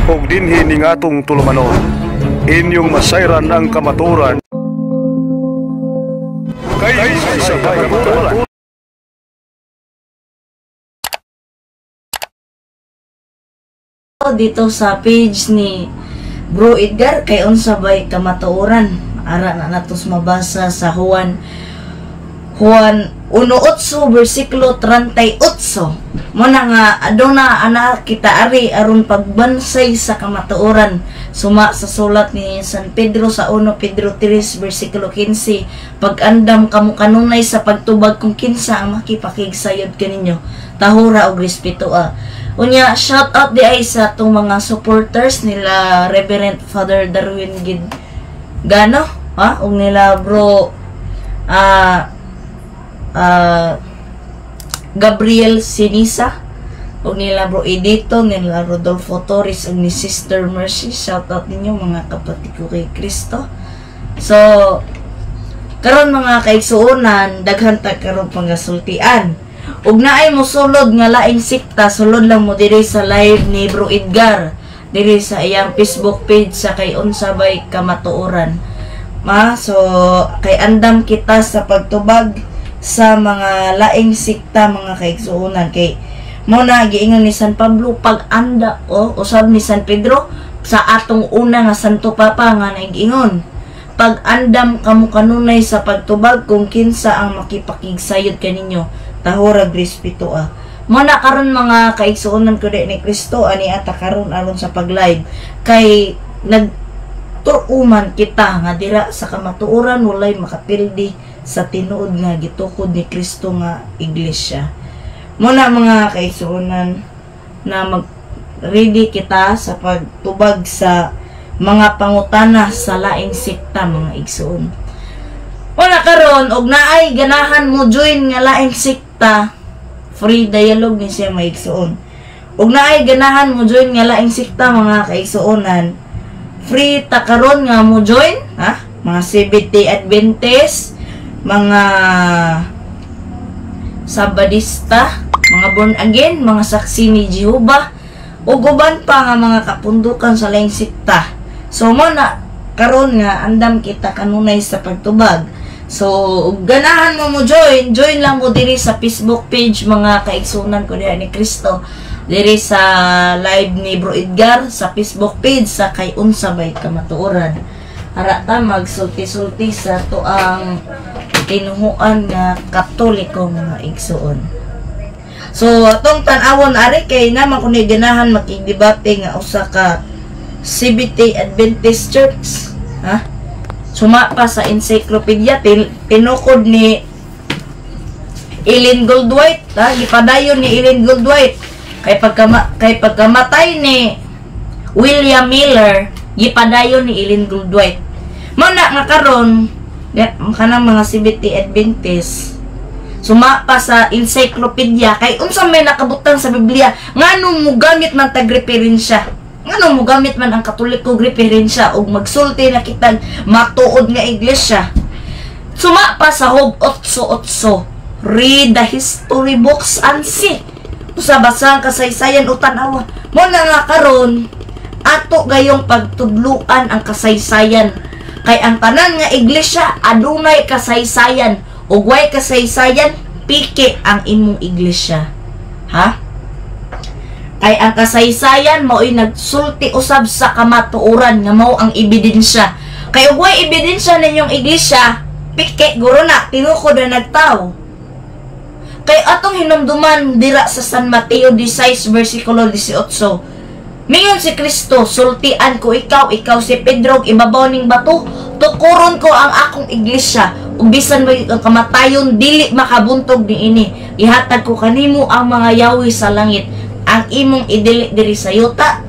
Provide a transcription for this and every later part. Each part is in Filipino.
ug dinhi ning atong tulumanon. Inyong masayran ang kamatuoran kay sa kamatuoran. Dito sa page ni Bro Edgar kay unsa bay kamatuoran, ara na natos mabasa sa Juan 1:8 bersikulo 38. Muna nga aduna ana kita ari aron pagbansay sa kamatuoran suma sa sulat ni San Pedro sa 1 Pedro 3 bersikulo 15, pag-andam kamo kanunay sa pagtubag kung kinsa ang makipakigsayod kaninyo, tahura og respeto. Unya, shout out di ay sa itong mga supporters nila Reverend Father Darwin Gano, o nila bro Gabriel Sinisa, o nila bro Edito, nila Rodolfo Torres, o ni Sister Mercy. Shout out ninyo mga kapatid ko kay Kristo. So, karon mga kaigsuonan, daghan ta karon pangasultian. Ug naay mo sulod nga laing sikta, sulod lang mo diri sa live ni Bro Edgar diri sa iyang Facebook page sa kay unsa bay kamatuoran. So kay andam kita sa pagtubag sa mga laing sikta mga kaigsuonan, kay mo na giingon ni San Pablo pag-anda usab ni San Pedro sa atong una nga Santo Papa nga nag-ingon, pag-andam kamo kanunay sa pagtubag kung kinsa ang makipakigsayod kaninyo, tahura respeto. Muna karon mga kaigsuonan ko ni Kristo ani ata karon aron sa pag-live kay nagtuuman kita nga dira sa kamatuoran walay makapildi sa tinuod nga gitukod ni Kristo nga iglesia. Muna mga kaigsuonan na mag-ready kita sa pagtubag sa mga pangutana sa laing sikta mga igsuon. Muna karon og naay ganahan mo join nga laing sikta, free dialogue ni siya maigsuon. Ug naay ganahan mo join nga laing sikta mga kaigsuonan, free ta karon nga mo join, mga Seventh-day Adventist, mga Sabadista, mga born again, mga saksi ni Jehovah, ug uban pa nga mga kapundukan sa laing sikta. So mo na karon nga andam kita kanunay sa pagtubag. So ganahan mo join lang mo diri sa Facebook page mga kaigsuonan ko diha ni Kristo, diri sa live ni Bro Edgar sa Facebook page sa kay unsa bay kamatuoran. Ara ta magsulti-sulti sa tuang tinuhuan nga Katoliko mga igsuon. So atong tan-awon ari kay naman kuno ganahan makigdebate nga usa ka Seventh-day Adventist Church, suma pa sa encyclopedia tinukod ni Ellen Goldwhite, gipadayon ni Ellen Goldwhite kay pagkamatay ni William Miller, gipadayon ni Ellen Goldwhite. Muna nga karon kanang mga Seventh-day Adventist suma pa sa encyclopedia kay unsa may nakabutang sa Biblia nganong mo gamit man tag referensya, nganong mo gamit man ang Katoliko referensya ug magsulti na kitag matuod nga iglesia. Suma pa sa Job 8:8, read the history books and see. Usa basang kasaysayan o tan-awa. Mo na nga karon ato gayong pagtudluan ang kasaysayan kay ang tanan nga iglesia adunay kasaysayan ug way kasaysayan piki ang imong iglesia. Kay ang kasaysayan mao'y nagsulti usab sa kamatuoran nga mao ang ebidensya. Kay ug way ebidensya ninyong iglesia, piki guro na tinukod na nagtaw. Kay atong hinumduman dira sa San Mateo 16 bersikulo 18. Mingon si Kristo, sultian ko ikaw si Pedro, ibabaw ning bato, tukuron ko ang akong iglesia, ug bisan may kamatayon dili makabuntog niini. Ihatag ko kanimo ang mga yawi sa langit. Ang imong idili diri sa yuta,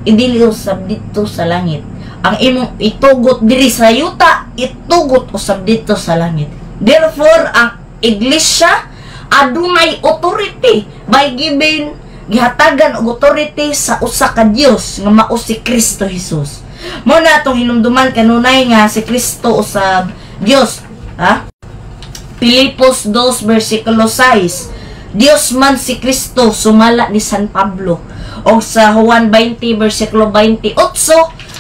idili usab dito sa langit. Ang imong itugot diri sa yuta, itugot usab dito sa langit. Therefore, ang iglesia adunay authority by given gihatagan og authority sa usa ka Dios nga mao si Kristo Jesus. Mo na atong hinumduman kanunay nga si Kristo usab Dios, Filipos 2 bersikulo 6. Dios man si Kristo sumala ni San Pablo. O sa Juan 20 versikulo 28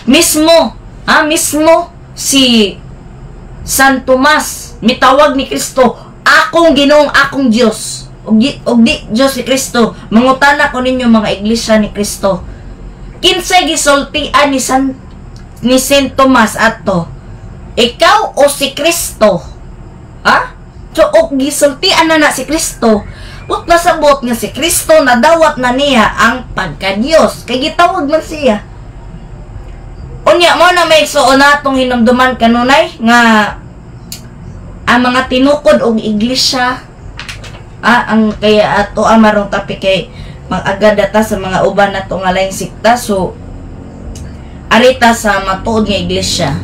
mismo, mismo si San Tomas mitawag ni Kristo, akong Ginoong, akong Dios. Og di Dios si Kristo. Mangutana ko ninyo mga iglesia ni Kristo. Kinsay gisultian ni Saint Tomas ato? Ikaw o si Kristo? So, og gisultian na si Kristo. Ut nasabot nga si Kristo na dawat na niya ang pagka-Dios. Kay gitawag man siya. Unya mo na may igsuon natong hinumduman kanunay nga ang mga tinukod og iglesia ang kaya ato amarong topic kay mag-agad data sa mga uban nato nga laing sikta. So arita sa matuod nga iglesia,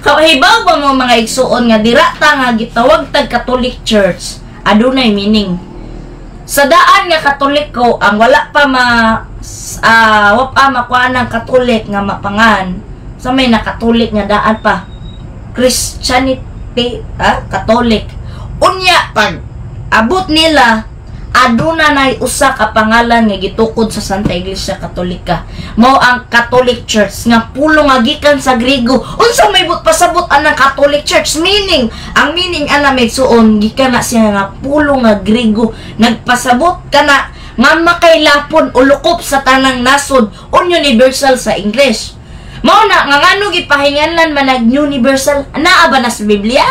kahibaw ba mo mga igsuon nga dirata nga gitawag tag Catholic Church adunay meaning. Sa daan nga Katoliko ang wala pa makuha ng Katolik nga mapangan sa may na Katolik nga daan pa Christianity, Katolik. Unya pag abot nila aduna nay usa ka pangalan nga gitukod sa Santa Iglesia Katolika, mao ang Catholic Church nga pulo nga gikan sa Griego. Unsa may pasabot anang Catholic Church? Meaning, ang meaning ana may suon gikan na siya nga pulo nga Griego, nagpasabot kana nga makailapon o lukop sa tanang nasod, on universal sa English. Mao na nga ngano gipahinganlan man nag universal, naa ba na sa Biblia?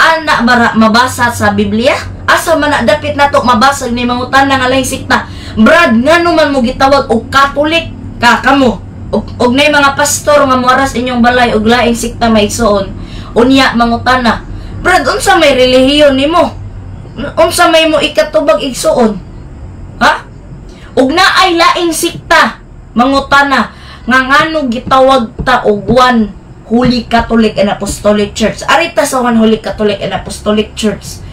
Ana bara mabasa sa Biblia? Asa man na dapit nato mabasag ni mangutan nga laing sikta. Brad, ngano man mo gitawag og Catholic ka kamo? Og nay mga pastor nga moras inyong balay og laing sikta maigsoon. Unya mangutana, Brad, unsa may relihiyon nimo? Unsa may mo ikatubag igsoon? Og naay laing sikta mangutana nga ngano gitawag ta og one Holy Catholic and Apostolic Church. Arita sa one Holy Catholic and Apostolic Church.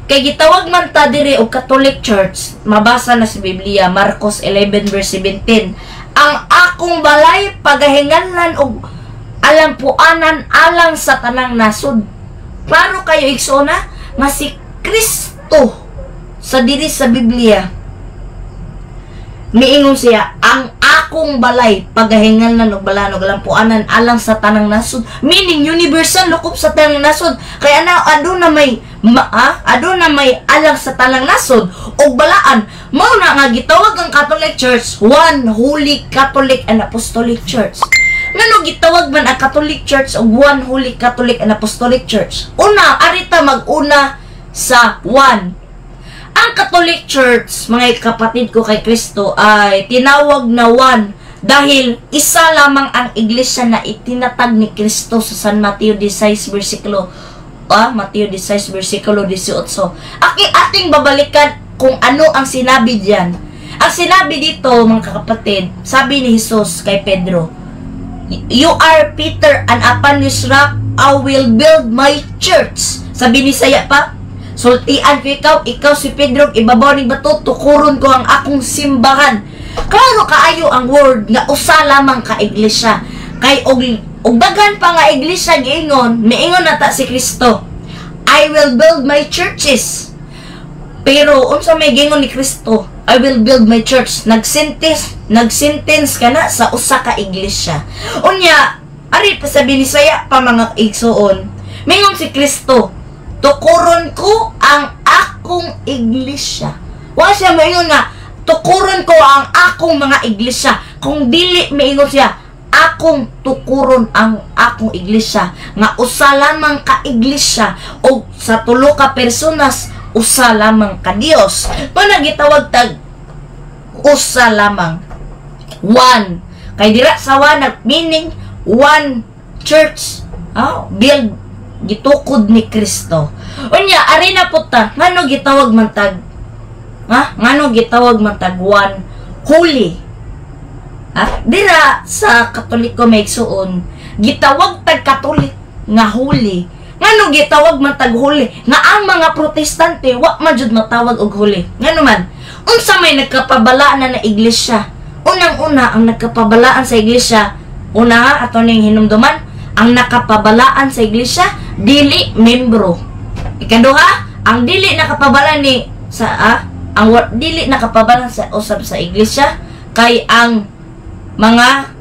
Kay gitawag man ta diri og Catholic Church, mabasa na sa Biblia, Marcos 11 verse 17. Ang akong balay pagahinganlan og alampuanan alang sa tanang nasod. Klaro kayo igsona nga si Kristo sa diri sa Biblia. Miingon siya, ang akong balay pagahinganlan og balanog alampuanan alang sa tanang nasod. Meaning universal lukop sa tanang nasod. Kaya aduna may alang sa tanang nasod og balaan. Mao na nga gitawag ang Catholic Church one Holy Catholic and Apostolic Church. Ngano gitawag man ang Catholic Church og one Holy Catholic and Apostolic Church? Una, arita mag-una sa one. Ang Catholic Church, mga kapatid ko kay Kristo, ay tinawag na one dahil isa lamang ang iglesia na itinatag ni Kristo sa San Mateo 16 versikulo 18. Ating babalikan kung ano ang sinabi diyan. Ang sinabi dito, mga kapatid, sabi ni Jesus kay Pedro, "You are Peter, and upon this rock I will build my church." Sabi ni Saya pa, sultian ko ikaw si Pedro, ibabaw ni bato, tukuron ko ang akong simbahan. Klaro kaayo ang word nga usa lamang ka iglesia. Kay og dagan pa nga iglesia giingon, miingon nata si Kristo, I will build my churches. Pero unsa may gingon ni Kristo, I will build my church. Nagsentence kana sa usa ka iglesia. Unya, ari pa sabi ni Saya pa mga igsuon, mingon si Kristo, tukuron ko ang akong iglesia. Wa siya maingon nga, tukuron ko ang akong mga iglesia. Kung dili maingon siya, akong tukuron ang akong iglesia. Nga usa lamang ka iglesia o sa tulo ka personas, usa lamang ka Dios. Kung nagitawag tag usa lamang. One. Kay dira sa one, meaning one church. Build gitukod ni Kristo. Unya, ari na puta, ngano gitawag man tag ngano gitawag man tag one holy. Dira sa Katoliko may igsuon, gitawag tag Katolik nga holy. Ngano gitawag man tag holy? Nga ang mga Protestante wa man jud matawag og holy. Ngano man? Unsa may nagkapabalaan na iglesia? Unang-una ang nagkapabalaan sa iglesia, una ato ning hinumduman, ang nakapabalaan sa iglesia dili membro. Ikaduha, ang dili nakapabalaan ni sa ang dili nakapabalaan sa usab sa iglesia kay ang mga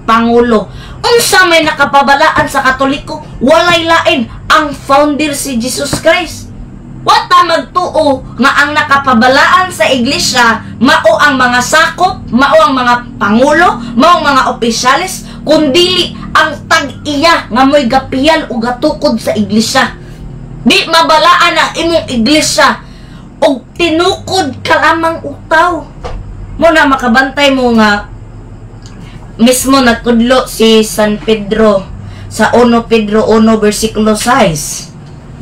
pangulo. Unsa may nakapabalaan sa Katoliko? Walay lain, ang founder si Jesus Christ. Wata magtuo nga ang nakapabalaan sa iglesia mao ang mga sakop, mao ang mga pangulo, mao ang mga opisyalis, kundili ang tag-iya nga mo'y gapiyal o gatukod sa iglesia. Di mabalaan ang imong iglesia og tinukod ka lamang utaw. Mo na makabantay mo nga mismo nagtudlo si San Pedro sa 1 Pedro 1 versikulo 16.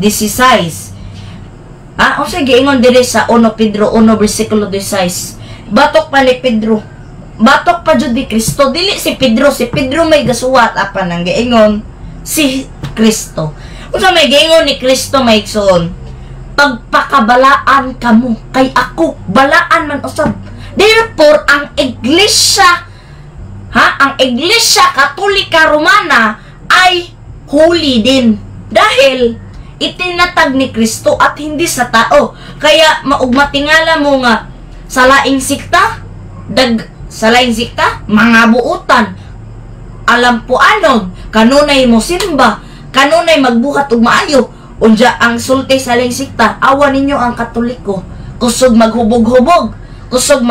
O sige, ingon dire sa 1 Pedro 1 versikulo 16. Batok pa ni Pedro. Batok pa jud ni Kristo. Dili si Pedro. Si Pedro may gasuwat apan ang giingon si Kristo. Unsa may giingon ni Kristo may igsoon? Pagpakabalaan kamo kay ako, balaan man usab. Therefore, ang iglesia, ang iglesia Katolika Romana ay holy din. Dahil itinatag ni Kristo at hindi sa tao. Kaya maugmatingala mo nga sa laing sikta, mga buutan, alam po anog, kanunay mo simba, kanunay magbuhat ug maayo. Unja ang sulti sa laing sikta, awan ninyo ang Katoliko. Kusog maghubog-hubog, kusog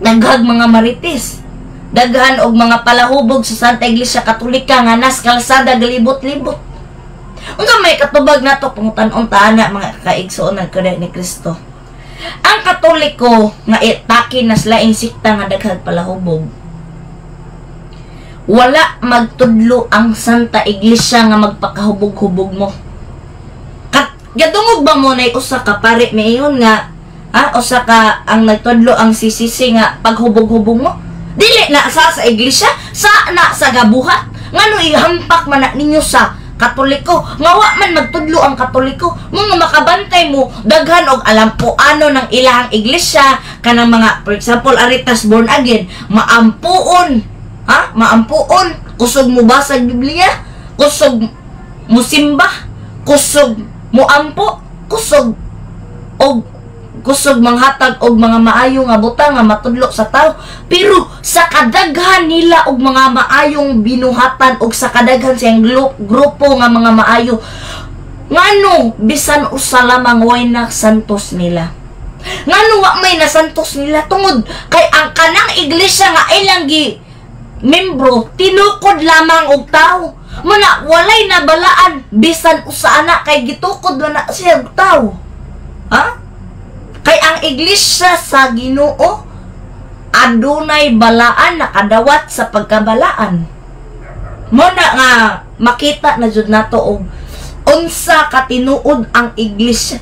naghag mga marites, daghan og mga palahubog sa Santa Iglesia Katolika nga nas kalsada galibot-libot. Unsa may katubag nato pangutan-on taana mga kaigsoon ng kada ni Kristo. Ang Katoliko nga itaki nas laing sikta nga daghang palahubog. Wala magtudlo ang Santa Iglesia nga magpakahubog-hubog mo. Gadungog ba mo na usa ka pare mayon nga usa ka ang nagtudlo ang sisisi nga paghubog-hubog mo? Dili na sa iglesia, sa gabuhat. Ngano ihampak man na ninyo sa Katoliko. Nga wa man magtudlo ang Katoliko. Mga makabantay mo, daghan og alam po ano ng ilahang iglesia, kanang mga, for example, Aritas born again, maampuon. Maampuon. Kusog mo basa Biblia, kusog mo simba, kusog mo ampo, kusog manghatag og mga maayo nga butang nga matudlo sa tao. Pero sa kadaghan nila og mga maayong binuhatan og sa kadaghan siyang grupo nga mga maayo, ngano bisan usa lamang way na santos nila. Ngano wa may nasantos nila tungod kay ang kanang iglesia nga ilang membro tinukod lamang og tao. Muna walay nabalaan bisan usa ana kay gitukod na siya og tao. Kay ang iglesia sa Ginoo adunay balaan nakadawat sa pagkabalaan. Muna nga makita na jud nato og unsa ka tinuod ang iglesia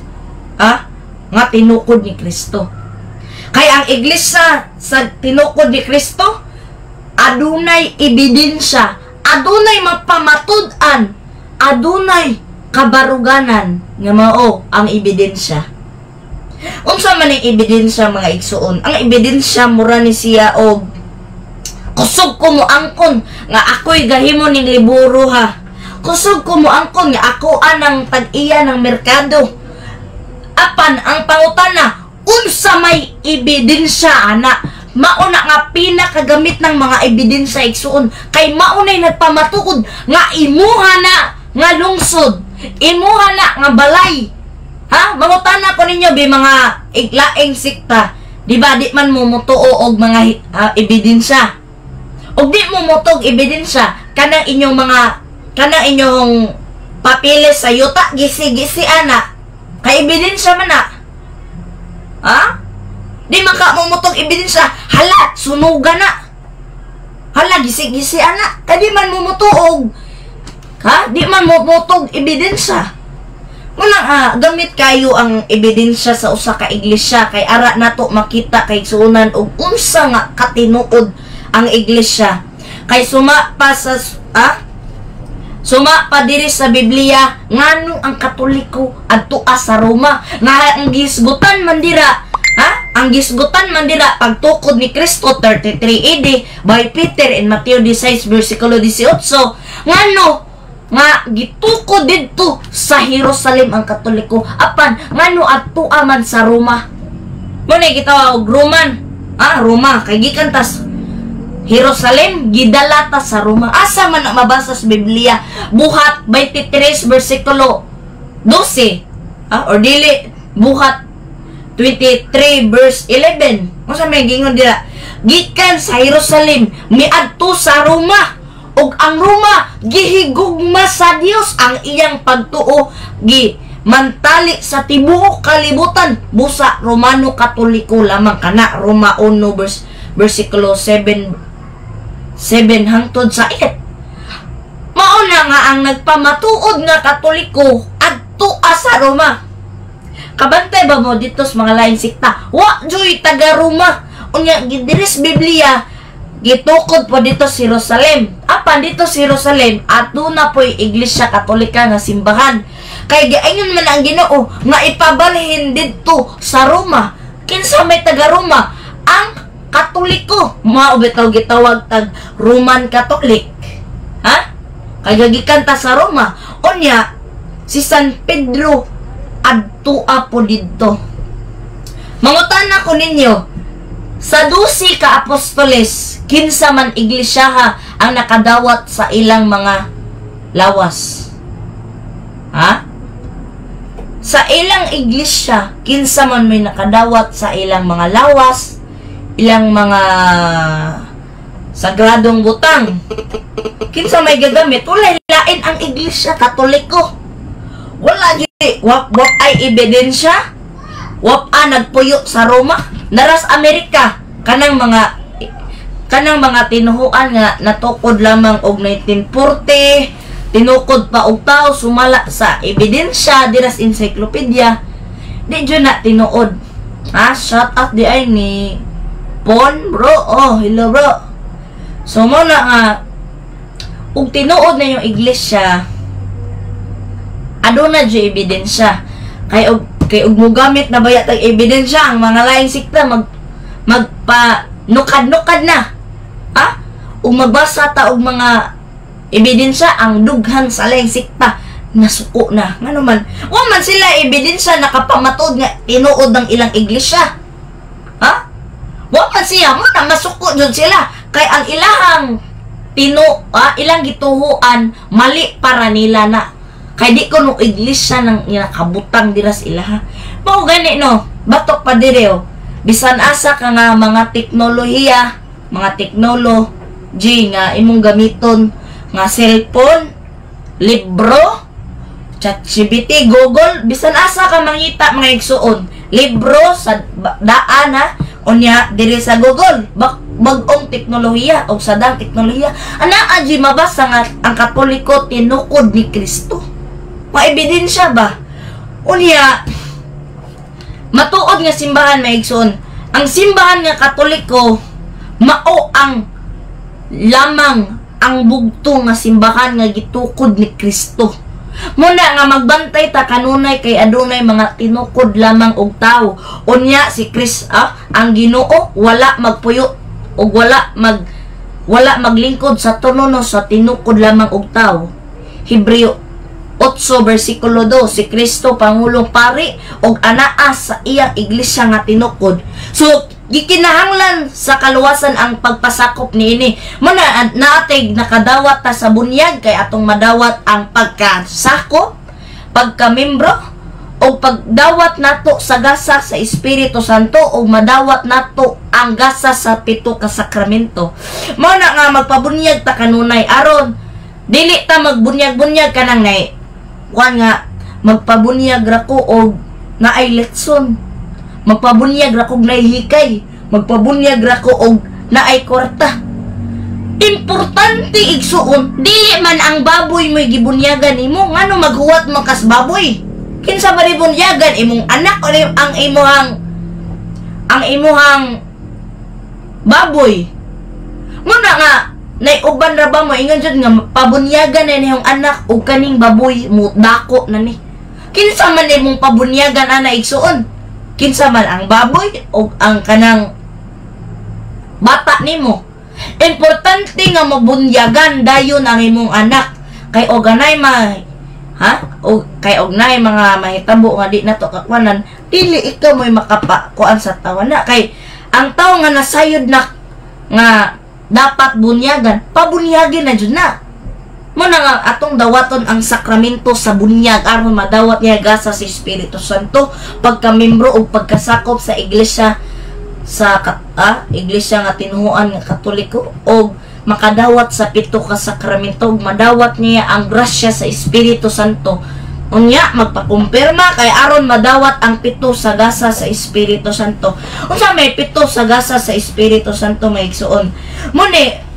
nga tinukod ni Kristo. Kay ang iglesia sa tinukod ni Kristo adunay ebidensya, adunay mapamatud-an, adunay kabaruganan nga mao ang ebidensya. Unsa man ang ebidensya mga igsuon? Ang ebidensya mura ni siya og kusog ko mo angkon nga ako'y gahimo ning liburo ha. Kusog ko mo angkon nga ako anang tag-iya ng merkado. Apan ang pangutana, unsa may ebidensya ana? Mauna nga pinakagamit ng mga ebidensya igsuon kay maunay nagpamatuod nga imuha na nga lungsod, imuha na nga balay. Mangutana ko ninyo bi mga iglaing sikta, di ba di man mo mutuo og mga ebidensya. Og di mo mutog ebidensya kanang inyong papilis sa yuta gisi-gisi ana. Kay ebidensya man na. Di man ka mumutog ebidensya, hala sunugan na. Hala gisi-gisi ana, kay di man mumutuog. Di man mumutog ebidensya. Muna gamit kayo ang ebidensya sa usa ka iglesia kay ara nato makita kay sunan og unsa nga katinuod ang iglesia. Kay suma pa diri sa Biblia ngano ang Katoliko adto sa Roma nga ang gisgutan man dira ang gisgutan man dira pagtukod ni Kristo 33 AD by Peter in Mateo 16 versikulo 18 ngano nga gitukod didto sa Jerusalem ang Katoliko apan ngano adto man sa Roma. Mo na gitawag og Roman Roma. Kay gikan tas Jerusalem, gidala ta sa Roma. Asa man na mabasa sa Biblia? Buhat 23 versikulo 12. Or dili, buhat 23 verse 11. Kung sa may gingon dira, gikan sa Jerusalem, miadto sa Roma. Og ang Roma, gihigugma sa Dios ang iyang pagtuo, mantali sa tibuok kalibutan. Busa Romano Katoliko lamang kana. Roma 1 versikulo 7 hangtod sa 8. Mauna nga ang nagpamatuod nga Katoliko adto sa Roma. Kabantay ba mo dito sa mga lain sikta? Wa joy taga Roma. Unya gidiris Biblia, gitukod po dito sa Jerusalem. Apan dito sa Jerusalem, ato na po'y Iglesia Katolika nga simbahan. Kay giayon man ang Ginoo nga ipabalhin dito sa Roma. Kinsa may taga Roma? Ang Katoliko. Mao bitaw gitawag tag Roman Catholic. Kay gagikan ta sa Roma. Unya si San Pedro adto po dito. Mangutana ko ninyo, sa 12 ka apostoles, kinsa man iglesia ang nakadawat sa ilang mga lawas? Sa ilang iglesia, kinsa man may nakadawat sa ilang mga lawas, ilang mga sagradong butang. Kinsa may gagamit? Wala lain ang iglesia Katoliko. Wala gini, wap ay ebidensya. Wap nagpuyo sa Roma. Naras Amerika, kanang mga tinuhuan nga natukod lamang og 1940, tinukod pa og tao sumala sa ebidensya diras encyclopedia. Di dyan na tinuod. Shout out di ay ni Pon, bro. Hello, bro. So mo na nga ug tinuod na yung iglesia, aduna dyan ebidensya. Kay og mugamit na bayat ang ebidensya ang mga laing sikta magpa-nukad-nukad na. Ug magbasa ta og mga ebidensya ang dughan sa laing sikta nasuko na. Ngano man, wa man sila ebidensya nakapamatod nga tinuod ng ilang iglesia. Wa man siya mo na masuko jud sila kay ang ilahang ilang gituhuan mali para nila na. Kay di ko no iglesia nang nakabutang dira sa ilaha. Mao gani no, batok pa dire bisan asa ka nga mga teknolohiya, mga technology nga imong gamiton nga cellphone, libro, ChatGPT, Google, bisan asa ka mangita mga igsuon, libro sa daan unya diri sa Google, bag-ong teknolohiya o sadang teknolohiya. Ana aji mabasa nga ang Katoliko tinukod ni Kristo. Maebidensya ba? Unya, matuod nga simbahan maigsoon. Ang simbahan nga Katoliko, mao ang lamang ang bugto nga simbahan nga gitukod ni Kristo. Muna nga magbantay ta kanunay kay adunay mga tinukod lamang og tao. Unya si Kristo, ang Ginoo wala magpuyo o wala maglingkod sa tunono sa tinukod lamang og tao. Hebreo 8 versikulo 2, si Kristo pangulong pari og anaa sa iyang iglesia nga tinukod. So gikinahanglan sa kaluwasan ang pagpasakop niini. Muna naatay nakadawat ta sa bunyag kay atong madawat ang pagkasakop, pagkamembro o pagdawat nato sa gasa sa Espiritu Santo o madawat nato ang gasa sa 7 ka sakramento. Muna nga magpabunyag ta kanunay aron dili ta magbunyag-bunyag kanang nay nga magpabunyag rako og naay letson, magpabunyag rako og naay hikay, magpabunyag rako og naay kwarta. Importante igsuon, dili man ang baboy mo'y gibunyagan nimo. Ngano maghuwat mo kas baboy? Kinsa ba bunyagan imong anak o ang imuhang baboy? Muna nga naiuban ra ba mo ingon jud nga pabunyagan na niyong anak o kaning baboy mo dako na ni. Kinsa man imong pabunyagan ana igsuon? Kinsa man ang baboy o ang kanang bata nimo? Importante nga mabunyagan dayon ang imong anak kay oganay o kay ognay mga mahitabo nga di nato kakwanan dili ikaw mo'y makapakuan sa tawana kay ang tao nga nasayod na nga dapat bunyagan, pabunyagin na dyan na. Muna nga atong dawaton ang sakramento sa bunyag aron madawat niya gasa sa Espiritu Santo pagka-membro o pagkasakop sa iglesia iglesia nga tinuhuan nga Katoliko o makadawat sa pito ka sakramento ug madawat niya ang grasya sa Espiritu Santo. Unya magpakumpirma kay aron madawat ang pito sa gasa sa Espiritu Santo. Unsa may pito sa gasa sa Espiritu Santo may igsuon? Muni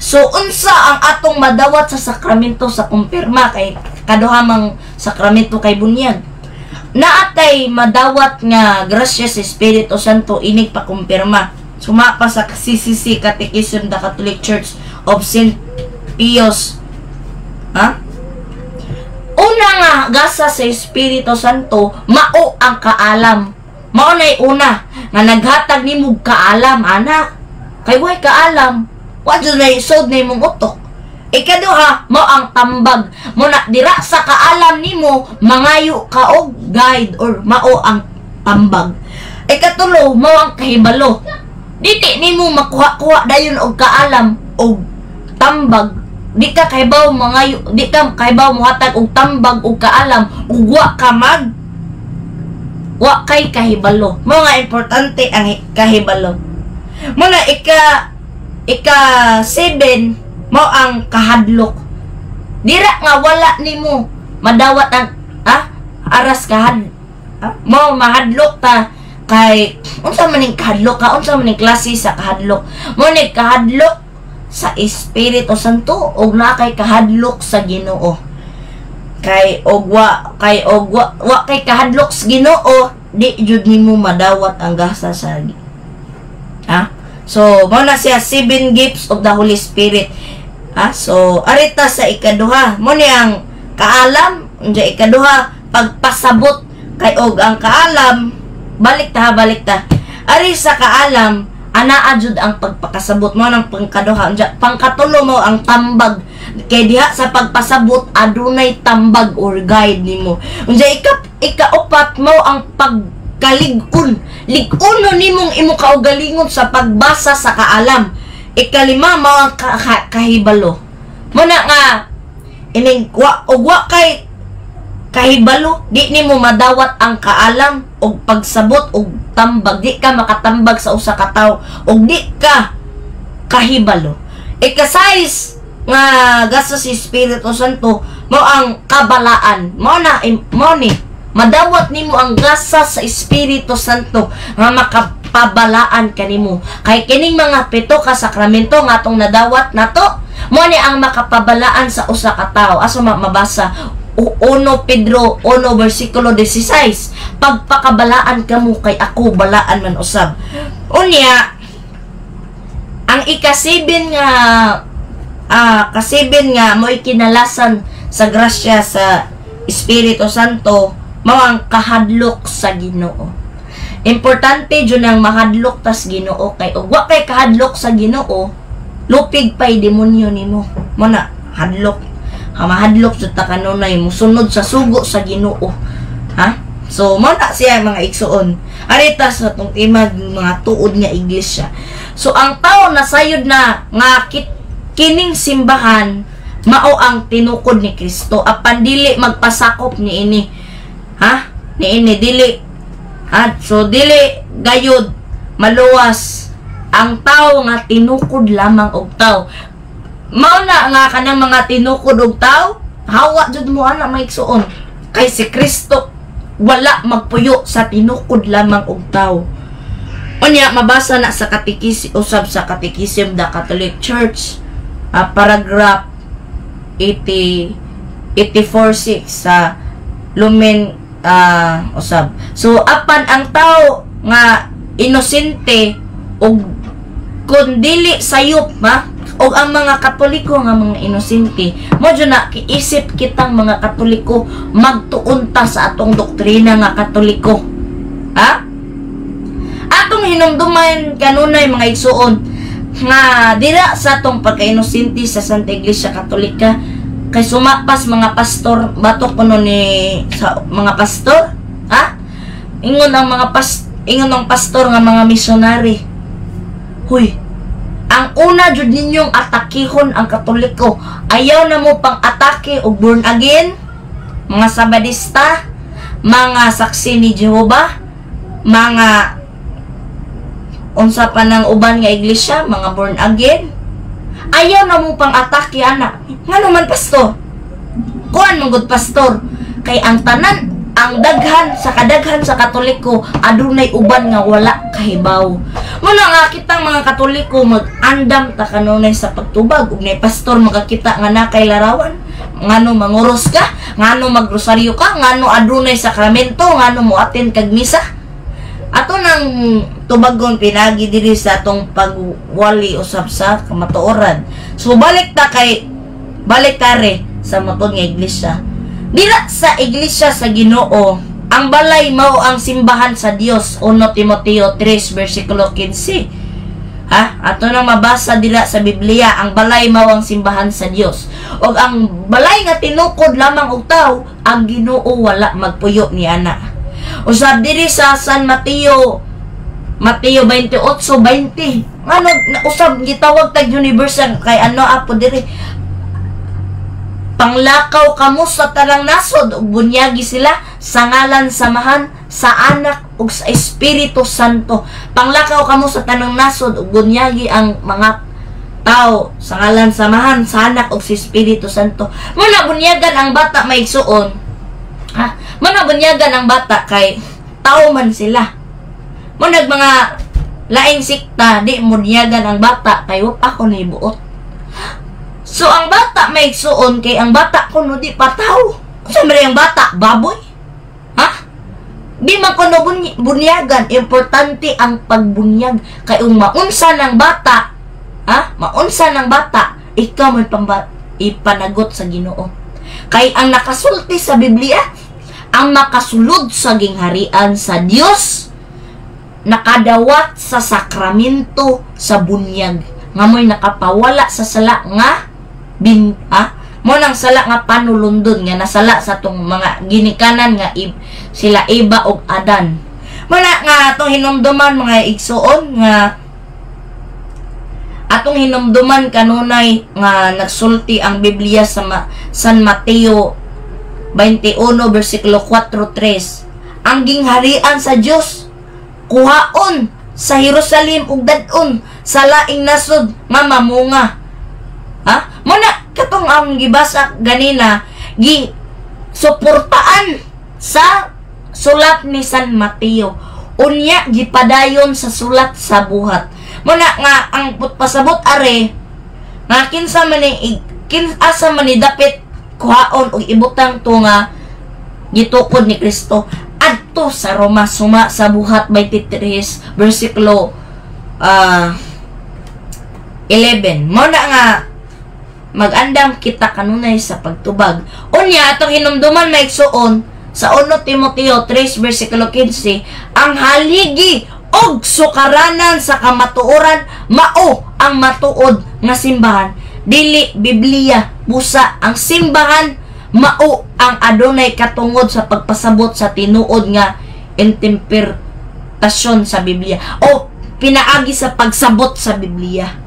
so, unsa ang atong madawat sa sakramento sa kumpirma kay kaduhamang sakramento kay bunyag? Naatay madawat nga grasya sa Espiritu Santo inig pa kumpirma. Sumapa sa CCC Catechism the Catholic Church of St. Pius. Una nga gasa sa Espiritu Santo mao ang kaalam. Mao nay una nga naghatag nimo kaalam ana. Kay way kaalam wadyo na isod na imong utok. Ikaduha, mo ang tambag. Muna, dira sa kaalam nimo, mangayo ka og guide or mao ang tambag. Ikatulo, mo ang kahibalo. Diti nimo makuha-kuha dayon og kaalam og tambag. Di ka kahibaw mangayo, di ka kahibaw muhatag og tambag og kaalam ug wa kay kahibalo. Mo nga importante ang kahibalo. Muna ika-7 mo ang kahadlok. Dira nga wala nimo madawat ang aras mo mahadlok ta kay unsa man ning kahadlok ka, unsa man ning klase sa kahadlok. Mo ni kahadlok sa Espiritu Santo ug na kay kahadlok sa Ginoo. Kay wa kay kahadlok sa Ginoo di jud nimo madawat ang gasa sa So, mo na siya 7 gifts of the Holy Spirit. So, arita sa ikaduha. Mo ni ang kaalam, unja ikaduha, pagpasabot kay og ang kaalam, balik ta. Ari sa kaalam, anaa jud ang pagpakasabot mo ng pangkaduha. Unja pangkatulo mo ang tambag. Kay diha sa pagpasabot adunay tambag or guide nimo. Unja ikaupat mo ang pagkaligon nimong imo kaugalingon sa pagbasa sa kaalam. Ikalima mao ang kahibalo. Muna nga ining wa kay kahibalo di nimo madawat ang kaalam og pagsabot og tambag. Di ka makatambag sa usa ka tawo og di ka kahibalo. Ikasais nga gasa sa Espiritu Santo mao ang kabalaan. Mao ni madawat nimo ang gasa sa Espiritu Santo nga makapabalaan kanimo. Kay kining mga pito ka sakramento nga atong nadawat nato, mo ni ang makapabalaan sa usa ka tawo. Aso mabasa 1 Pedro 1 versikulo 16. Pagpakabalaan kamo kay ako balaan man usab. Unya ang ika-7 nga mo'y kinalasan sa grasya sa Espiritu Santo mao ang kahadlok sa Ginoo. Importante jud ang mahadlok tas Ginoo kay ug wa kay kahadlok sa Ginoo, lupig pay demonyo nimo. Mo na hadlok. Mahadlok jud ta kanunay musunod sa sugo sa Ginoo. So mo na siya mga igsuon. Arita sa tong timag mga tuod nga iglesia. So ang tao nasayod na nga kining simbahan mao ang tinukod ni Kristo apan dili magpasakop niini. Niini dili. So dili gayud maluwas ang tao nga tinukod lamang og tao. Mao na nga kanang mga tinukod og tao, hawa jud mo ana maigsuon. Kay si Kristo wala magpuyo sa tinukod lamang og tao. Unya mabasa na sa usab sa Catechism the Catholic Church, paragraph 84.6 sa Lumen usab. So apan ang tao nga inosente og kun dili sayop og ang mga Katoliko nga mga inosente mo na kiisip kitang mga Katoliko magtuon ta sa atong doktrina nga Katoliko. Atong hinumduman kanunay mga igsuon nga dira sa atong pagka-inosente sa Santa Iglesia Katolika kay sumapas mga pastor batok kuno ni sa mga pastor ingon ang pastor nga mga missionary Huy, ang una jud ninyong atakihon ang Katoliko. Ayaw na mo pang atake og born again, mga Sabadista, mga saksi ni Jehovah, mga unsa pa ng uban nga iglesia, mga born again. Ayaw na mo pang atake ana. Ngano man pastor? Kuan man gud pastor, kay ang tanan, ang daghan sa kadaghan sa Katoliko adunay uban nga wala kahibaw. Muna nga kitang mga Katoliko mag-andam ta kanunay sa pagtubag ug nay pastor makakita nga na kay larawan. Ngano manguros ka, ngano magrosaryo ka, ngano adunay sakramento, ngano mo attend kag misa. Ato nang tubagon pinagi diri sa atong pagwali usab sa kamatuoran. So balik tare sa matod nga iglesia. Dira sa iglesia sa Ginoo, ang balay mao ang simbahan sa Dios. 1 Timoteo 3 versikulo 15. Ato nang mabasa dira sa Biblia, ang balay mao ang simbahan sa Dios. Og ang balay nga tinukod lamang og tawo, ang Ginoo wala magpuyo ni ana. Usab diri sa San Mateo 28:20. Ano usab gitawag tag universal kay ano apo diri. Panglakaw kamo sa tanang nasod ug bunyagi sila sa ngalan samahan sa Anak ug sa Espiritu Santo. Panglakaw kamo sa tanang nasod ug bunyagi ang mga tao sa ngalan samahan sa Anak ug sa Espiritu Santo. Muna bunyagan ang bata may igsuon. Muna bunyagan ang bata kay tao man sila. Muna mga laing sikta di bunyagan ang bata kay wa ako ni buot. So, ang bata may igsuon kay ang bata kuno di pa tao. Siyempre, ang bata, baboy. Di man kuno bunyagan. Importante ang pagbunyag. Kay ang maunsa ng bata, maunsa ng bata, ikaw may ipanagot sa Ginoo. Kay ang nakasulti sa Biblia, ang makasulod sa gingharian sa Dios, nakadawat sa sakramento sa bunyag. Ngamoy nakapawala sa sala nga mo nang sala nga panulundon nga nasala sa tong mga ginikanan nga sila Eva og Adan. Muna nga atong hinumduman mga igsuon nga atong hinumduman kanunay nga nagsulti ang Biblia sa San Mateo 21 versikulo 4:3. Ang gingharian sa Dios kuhaon sa Jerusalem ug dad-on sa laing nasod mamamunga. Muna katong ang gibasa ganina suportaan sa sulat ni San Mateo. Unya gipadayon sa sulat sa buhat. Muna nga ang pasabot are nga kinsa man ni dapit kuhaon og ibutang to nga gitukod ni Kristo adto sa Roma suma sa buhat 23 versikulo 11. Muna nga mag-andam kita kanunay sa pagtubag. Unya atong hinumduman maigsuon sa 1 Timoteo 3 versikulo 15, ang haligi og sukaranan sa kamatuoran mao ang matuod nga simbahan, dili Biblia busa. Ang simbahan mao ang adunay katungod sa pagpasabot sa tinuod nga interpretasyon sa Biblia o pinaagi sa pagsabot sa Biblia.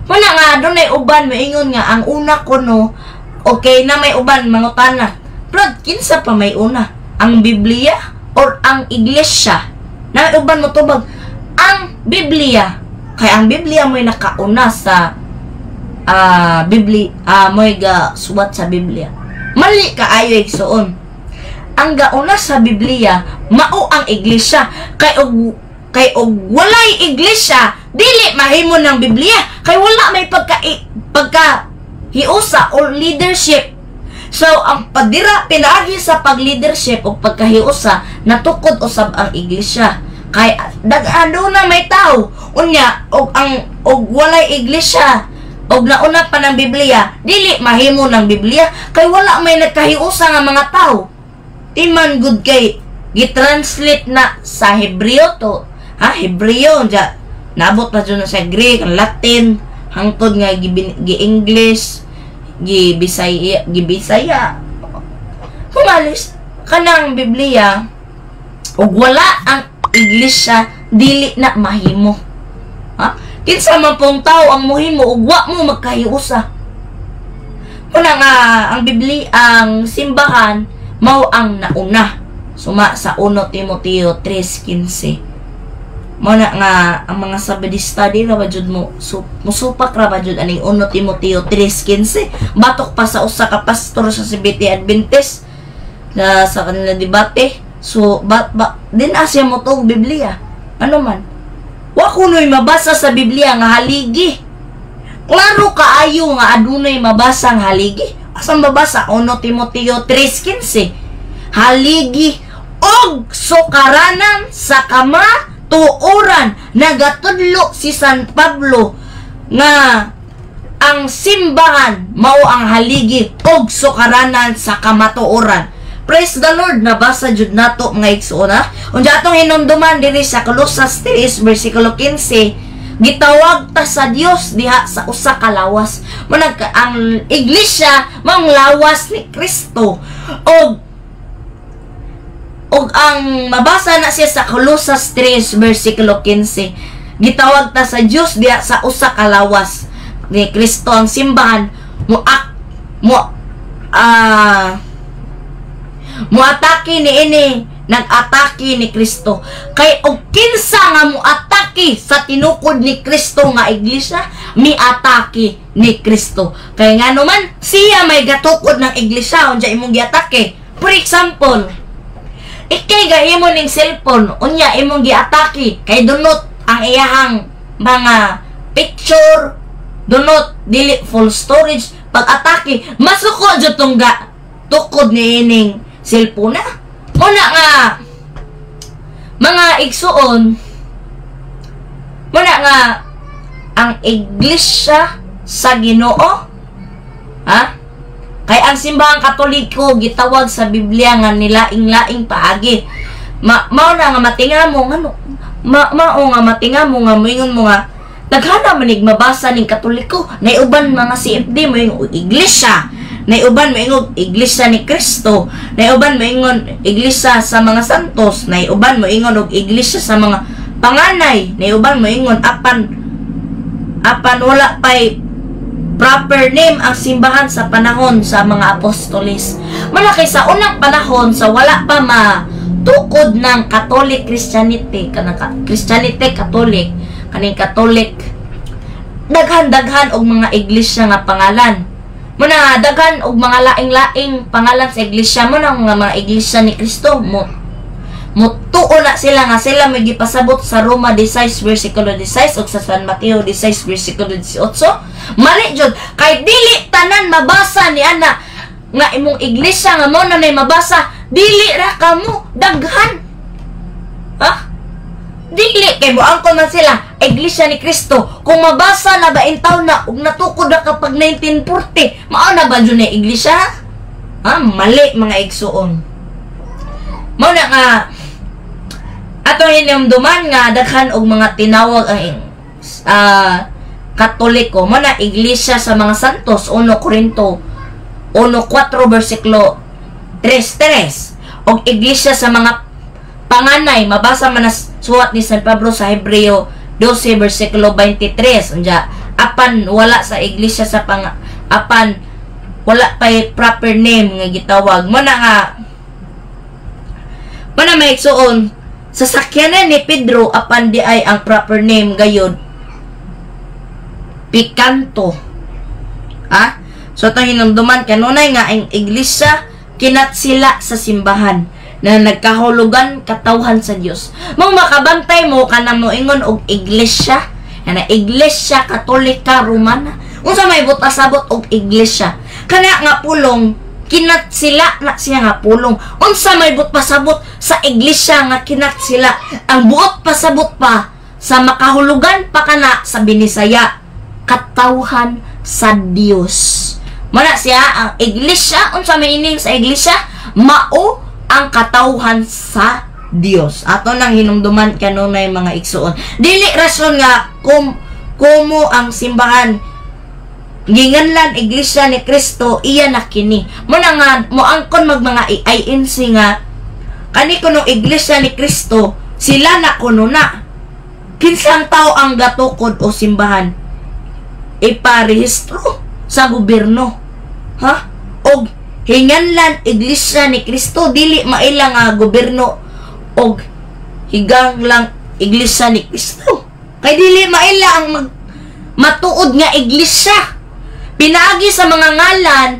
Muna nga, doon ay uban, maingon nga, ang una ko no, okay na may uban, mangutana. Pero, kinsa pa may una? Ang Biblia or ang iglesia? Na may uban mo tubag, ang Biblia. Kaya ang Biblia mo'y nakauna sa mo'y suwat sa Biblia. Mali ka ayo igsuon. Ang gauna sa Biblia, mao ang iglesia. Kay og walay iglesia, dili mahimo ng Biblia. Kay wala may pagka hiusa o leadership. So, ang pinaagi sa pag-leadership o pagkahiusa, natukod usab ang iglesia. Kay dagano na may tao. Unya, og walay iglesia, og nauna pa ng Biblia, dili mahimo ng Biblia. Kay wala may nagkahiusa nga mga tao. Timan good kay gitranslate na sa Hebreo to. Hebreo ja nabot pa dyan sa Greek, Latin, hangtod nga gi-English, gi-Bisaya. Humalis kanang Biblia ug wala ang iglesia, dili na mahimo. Kinsa man pong tao ang muhimo ug wa mo magkahiusa. Muna nga ang Biblia, ang simbahan mao ang nauna. Suma sa 1 Timoteo 3:15. Muna nga ang mga sabadista di ra ba jud mo musupak ra ba jud aning 1 Timoteo 3:15. Batok pa sa usa ka pastor sa Seventh-day Adventist na sa kanila debate. So din asya mo to Biblia. Ano man? Wa kunoy mabasa sa Biblia nga haligi. Klaro kaayo nga adunay mabasa nga haligi. Asa mabasa 1 Timoteo 3:15. Haligi og sukaranan sa kamatuoran. Nagatudlo si San Pablo nga ang simbahan mao ang haligi og sukaranan sa kamatuoran. Praise the Lord, nabasa jud nato mga igsoon ha. Unsa atong hinumduman diri sa Colosas 3 versikulo 15, gitawag ta sa Dios diha sa usa ka lawas. Manag ang iglesia mao lawas ni Kristo. Og ang mabasa na siya sa Colosas 3 versikulo 15, gitawag ta sa Dios diha sa usa ka lawas ni Kristo. Ang simbahan muatake ni ini, nag-atake ni Kristo. Kay og kinsa nga muatake sa tinukod ni Kristo nga iglesia, miatake ni Kristo. Kay nga naman siya may gatukod ng iglesia unya imong giatake. For example, ikay ga imo ning cellphone unya imong giatake kay dunot ang iyahang mga picture, dunot dili full storage. Pag-atake, masuko jud tong ga tukod ni ining cellphone na. Muna nga mga igsuon, muna nga ang iglesia sa Ginoo, ha? Kay ang simbahang Katoliko gitawag sa Biblia nga nilaing-laing paagi. Mao na nga matinga mo ngano? Mao nga matinga mo nga moingon mo nga daghana manig mabasa ning Katoliko, naiuban mga CFD mo yung iglesia. Naiuban moingon iglesia ni Kristo, naiuban moingon iglesia sa mga santos, naiuban moingon og iglesia sa mga panganay, naiuban moingon apan wala pay proper name ang simbahan sa panahon sa mga apostolis. Malaki sa unang panahon sa wala pa matukod ng Catholic Christianity, kanang Christianity Catholic, kaning Catholic, daghan-daghan og mga iglesia nga pangalan. Muna daghan og mga laing-laing pangalan sa iglesia mo nang mga iglesia ni Kristo mo tuo na sila nga sila may gipasabot sa Roma 16 versikulo 16 ug sa San Mateo 16 versikulo 18. Mali jud kay dili tanan mabasa ni ana nga imong iglesia nga mo na nay mabasa, dili ra kamo daghan. Ha? Dili kay moangkon man sila iglesia ni Kristo. Kung mabasa na ba intaw na ug natukod na kapag 1940, mao na ba jud na iglesia? Ha, mali mga igsuon. Mao na nga ato hinumduman nga daghan og mga tinawag ang Katoliko, mao na iglesia sa mga santos 1 Korinto 1:4 versikulo 3:3 og iglesia sa mga panganay, mabasa man na suwat ni San Pablo sa Hebreo 12 versikulo 23. Unya apan wala sa iglesia sa apan wala pay proper name nga gitawag mo na may igsuon sa sakyanan ni Pedro apan di ay ang proper name gayud Picanto. So ito hinumduman kanunay nga ang iglesia kinat sila sa simbahan na nagkahulugan katawhan sa Dios. Mong makabantay mo kanang moingon og iglesia, na iglesia Katolika Romana. Unsa may butasabot og iglesia? Kana nga pulong kinat sila na siya nga pulong. Unsa may pasabot sa iglesia nga kinat sila? Ang buot pasabot pa sa makahulugan pa kana sa Binisaya, katawhan sa Dios. Mana siya ang iglesia, unsa may ining sa iglesia? Mao ang katawhan sa Dios. Ato nang hinumduman kanunay mga igsuon. Dili rason nga kumo ang simbahan ginganlan iglesia ni Kristo iya na kini. Muna nga moangkon mga INC nga kani kuno iglesia ni Kristo sila na kuno na. kinsang tao ang gatukod o simbahan iparehistro sa gobyerno, ha? Og hinganlan iglesia ni Kristo, dili maila nga gobyerno og higang lang iglesia ni Kristo. Kay dili maila ang matuod nga iglesia. Pinaagi sa mga ngalan,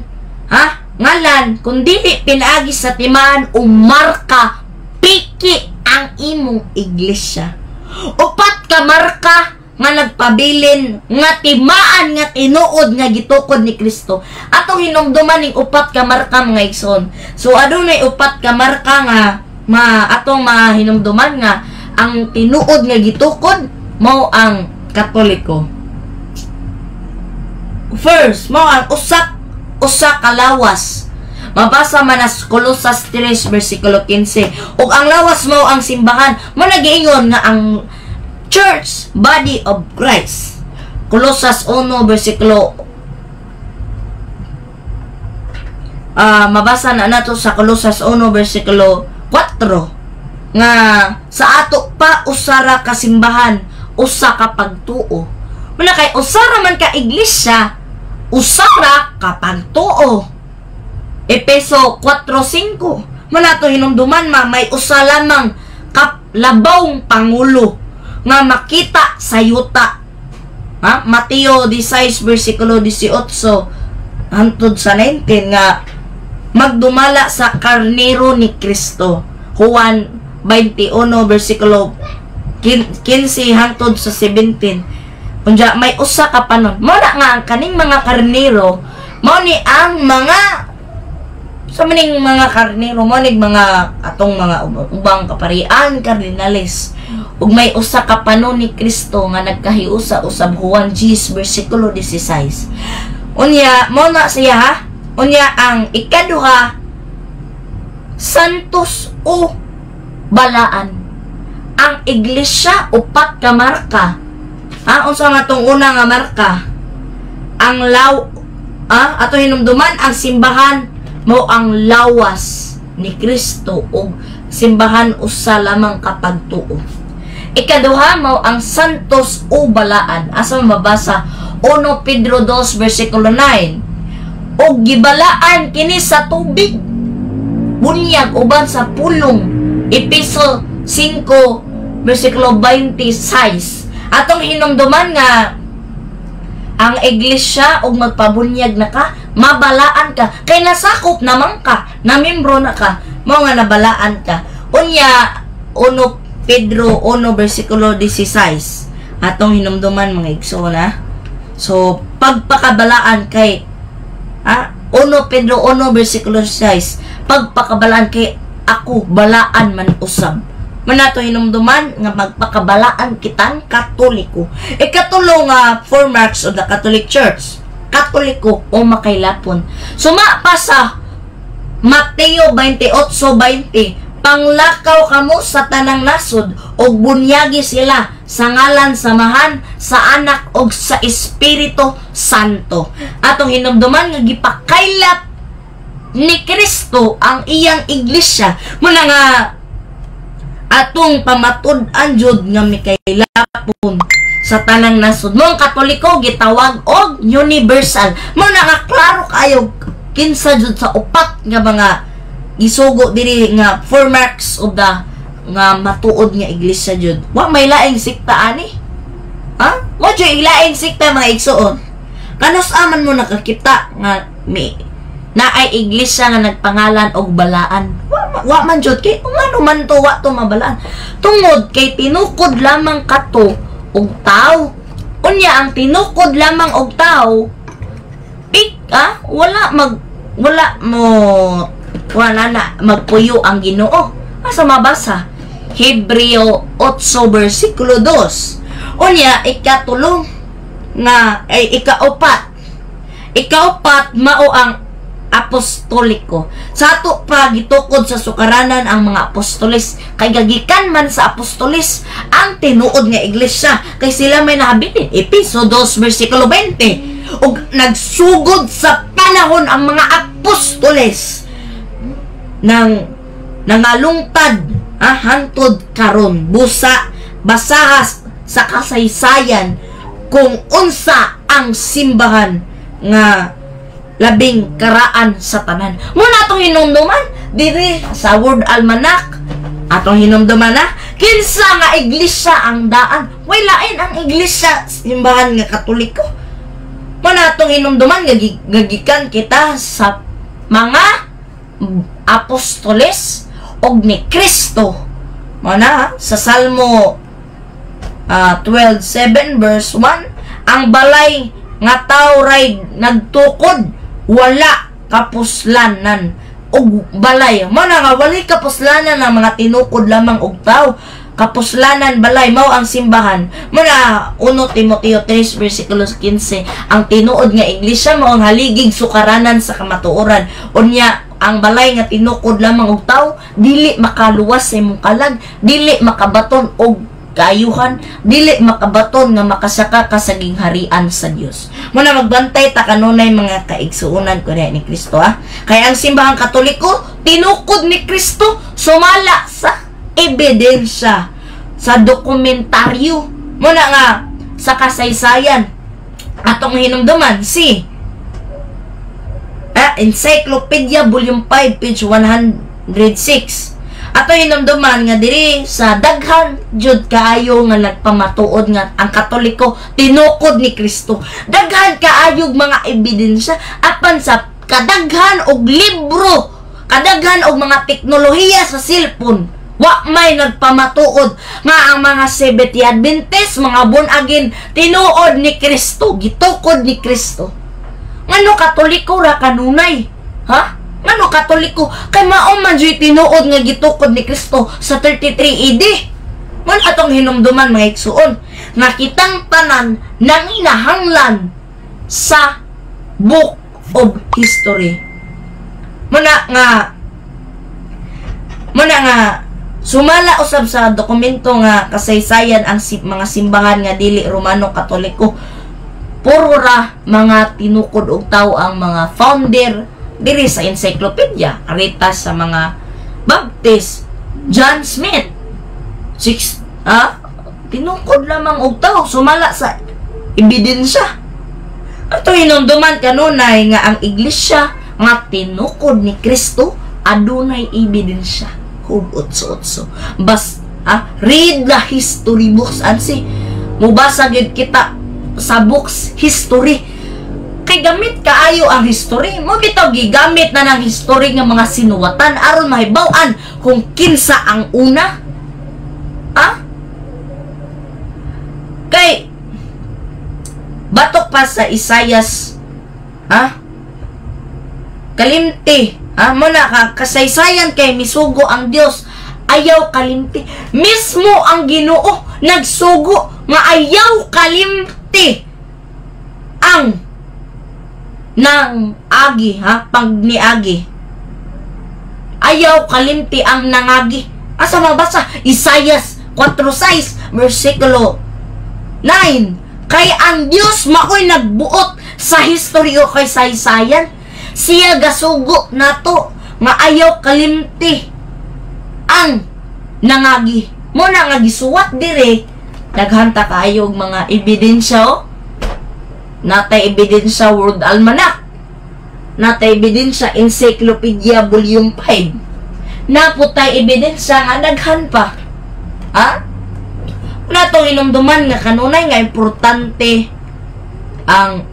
ha? Ngalan, kung dili pinaagi sa timaan o marka, piki ang imong iglesia. Upat ka marka nga nagpabilin nga timaan nga tinuod nga gitukod ni Kristo. Atong hinumduman ning upat ka marka mga igsoon. So adunay upat ka marka nga atong mahinumduman nga ang tinuod nga gitukod mao ang Katoliko. First, mao ang usa ka lawas. Mabasa man as Colosas 3 versikulo 15. Ug ang lawas mao ang simbahan. Mo nagiingon nga ang church, body of Christ. Colosas 1 versikulo mabasa na nato sa Colosas 1 versikulo 4 nga sa ato pa usara ka simbahan, usa ka pagtuo. Muna kay usara man ka iglesia, usara ka pagtuo. Efeso 4:5. Muna to hinumduman may usa lamang labawng pangulo nga makita sa yuta. Ha? Mateo 16 versikulo 18 hangtod sa 19 nga magdumala sa karnero ni Kristo. Juan 21 versikulo 15 hangtod sa 17. Unya may usa ka panon. Muna nga ang kaning mga karnero mao ni ang mga sa maning mga karnero mo nig mga atong mga ubang kaparian kardinales ug may usa ka panon ni Kristo nga nagkahiusa usab Juan 10 versikulo 16. Unya mo na siya ha. Unya ang ikaduha santos o balaan. Ang iglesia upat ka marka. Unsa nga tong una nga marka? Ang ato hinumduman ang simbahan mo ang lawas ni Kristo o simbahan usa lamang kapag tuo. Ikaduha mo ang santos o balaan. Asa mabasa 1 Pedro 2 versikulo 9. O gibalaan kini sa tubig, bunyag uban sa pulong. Efeso 5 versikulo 26. Atong hinumduman nga ang iglesia og magpabunyag na ka, mabalaan ka, kay nasakop naman ka, na membro na ka, mo nga nabalaan ka. Unya 1 Pedro 1 versikulo 16. Atong hinumduman mga igsoon na. So pagpakabalaan kay 1 Pedro 1 versikulo 6. Pagpakabalaan kay ako balaan man usab. Manato hinumduman nga magpakabalaan kitang Katoliko. Ikatulo nga 4 marks of the Catholic Church. Katoliko o makailapon. Suma pa sa Mateo 28:20. Panglakaw kamo sa tanang nasod og bunyagi sila sa ngalan samahan sa Anak og sa Espiritu Santo. Atong hinumduman nga gipakailap ni Kristo ang iyang iglesia. Muna nga atong pamatud-an jud nga mikailapon sa tanang nasod. Mong Katoliko gitawag og universal. Mo na nga klaro kayo kinsa jud sa upat nga mga isugo diri nga 4 marks of the nga matuod nga iglesia jud. Wa may laing sikta ani. Wa jud ilaing sikta mga igsuon. Kanos aman mo nakakita nga naay iglesia nga nagpangalan og balaan. Wa man jud kay umano man to wa to mabalaan. Tungod kay tinukod lamang kato og tao. Unya ang tinukod lamang og tao wala na magpuyo ang Ginoo. Asa mabasa? Hebreo 8 versikulo 2. Unya ikatulong nga ay ikaupat mao ang apostoliko. Sa ato pa gitukod sa sukaranan ang mga apostoles, kay gagikan man sa apostoles ang tinuod nga iglesia, kay sila may nahabilin. Efeso 2 versikulo 20. Og nagsugod sa panahon ang mga apostoles nang nangalungtad hangtod karon. Basahas sa kasaysayan kung unsa ang simbahan nga labing karaan sa tanan. Muna atong hinumduman diri sa World Almanac, atong hinumduman na kinsa nga iglesia ang daan. Way lain ang iglesia simbahan nga Katoliko. Muna atong hinumduman gagikan kita sa mga apostoles og ni Kristo. Muna sa Salmo 12:7 verse 1, ang balay nga tao ray nagtukod wala kapuslanan og balay. Mao nga walay kapuslanan ang mga tinukod lamang og tao. Kapuslanan balay mao ang simbahan. Muna 1 Timoteo 3 versikulo 15, ang tinuod nga iglesia mao ang haligig sukaranan sa kamatuoran. Unya ang balay nga tinukod lamang og tao dili makaluwas sa imong kalag, dili makabaton og kaayuhan, dili makabaton nga makasaka ka sa gingharian sa Dios. Muna magbantay ta kanunay mga kaigsuonan ko ni Kristo Kaya ang simbahang Katoliko tinukod ni Kristo sumala sa ebidensya, sa dokumentaryo. Muna nga sa kasaysayan atong hinumduman si Encyclopedia Volume 5 page 106. Ato hinumduman nga diri sa daghan jud kaayo nga nagpamatuod nga ang Katoliko tinukod ni Kristo. Daghan kaayog mga ebidensya apan sa kadaghan og libro, kadaghan og mga teknolohiya sa cellphone. Wa may nagpamatuod nga ang mga Seventh-day Adventist, mga born again tinuod ni Kristo, gitukod ni Kristo. Ngano Katoliko ra kanunay? Ngano Katoliko kay mao man jud tinuod nga gitukod ni Kristo sa 33 AD. Man atong hinumduman mga igsuon, nakitang tanan nanginahanglan sa Book of History. Muna nga sumala usab sa dokumento nga kasaysayan ang mga simbahan nga dili Romano Katoliko. Puro ra mga tinukod og tao ang mga founder diri sa encyclopedia. Arita sa mga Baptist, John Smith, tinukod lamang og tao sumala sa ebidensya. Ato hinumduman kanunay nga ang iglesia nga tinukod ni Kristo adunay ebidensya. Hugotso-otso. Read the history books ansi. Mubasa gid kita sa books history. Kay gamit kaayo ang history. Mo bitaw gigamit na ng history nga mga sinuwatan aron mahibaw-an kung kinsa ang una. Kay batok pa sa Isayas kalimti muna kasaysayan kay misugo ang Dios ayaw kalimti. Mismo ang Ginoo nagsugo nga ayaw kalimti ang nang agi pag niagi. Ayaw kalimti ang nangagi. Asa mabasa? Isayas 4:6 versikulo 9. Kay ang Dios maoy nagbuot sa history o kay saysayan. Siya gasugo nato nga ayaw kalimti ang nangagi. Mo na nga gisuwat dire naghanta kayo og mga ebidensya natay ebidensya World Almanac, natay ebidensya Encyclopedia Volume 5, naputay ebidensya nga daghan pa. Natong inumduman nga kanunay nga importante ang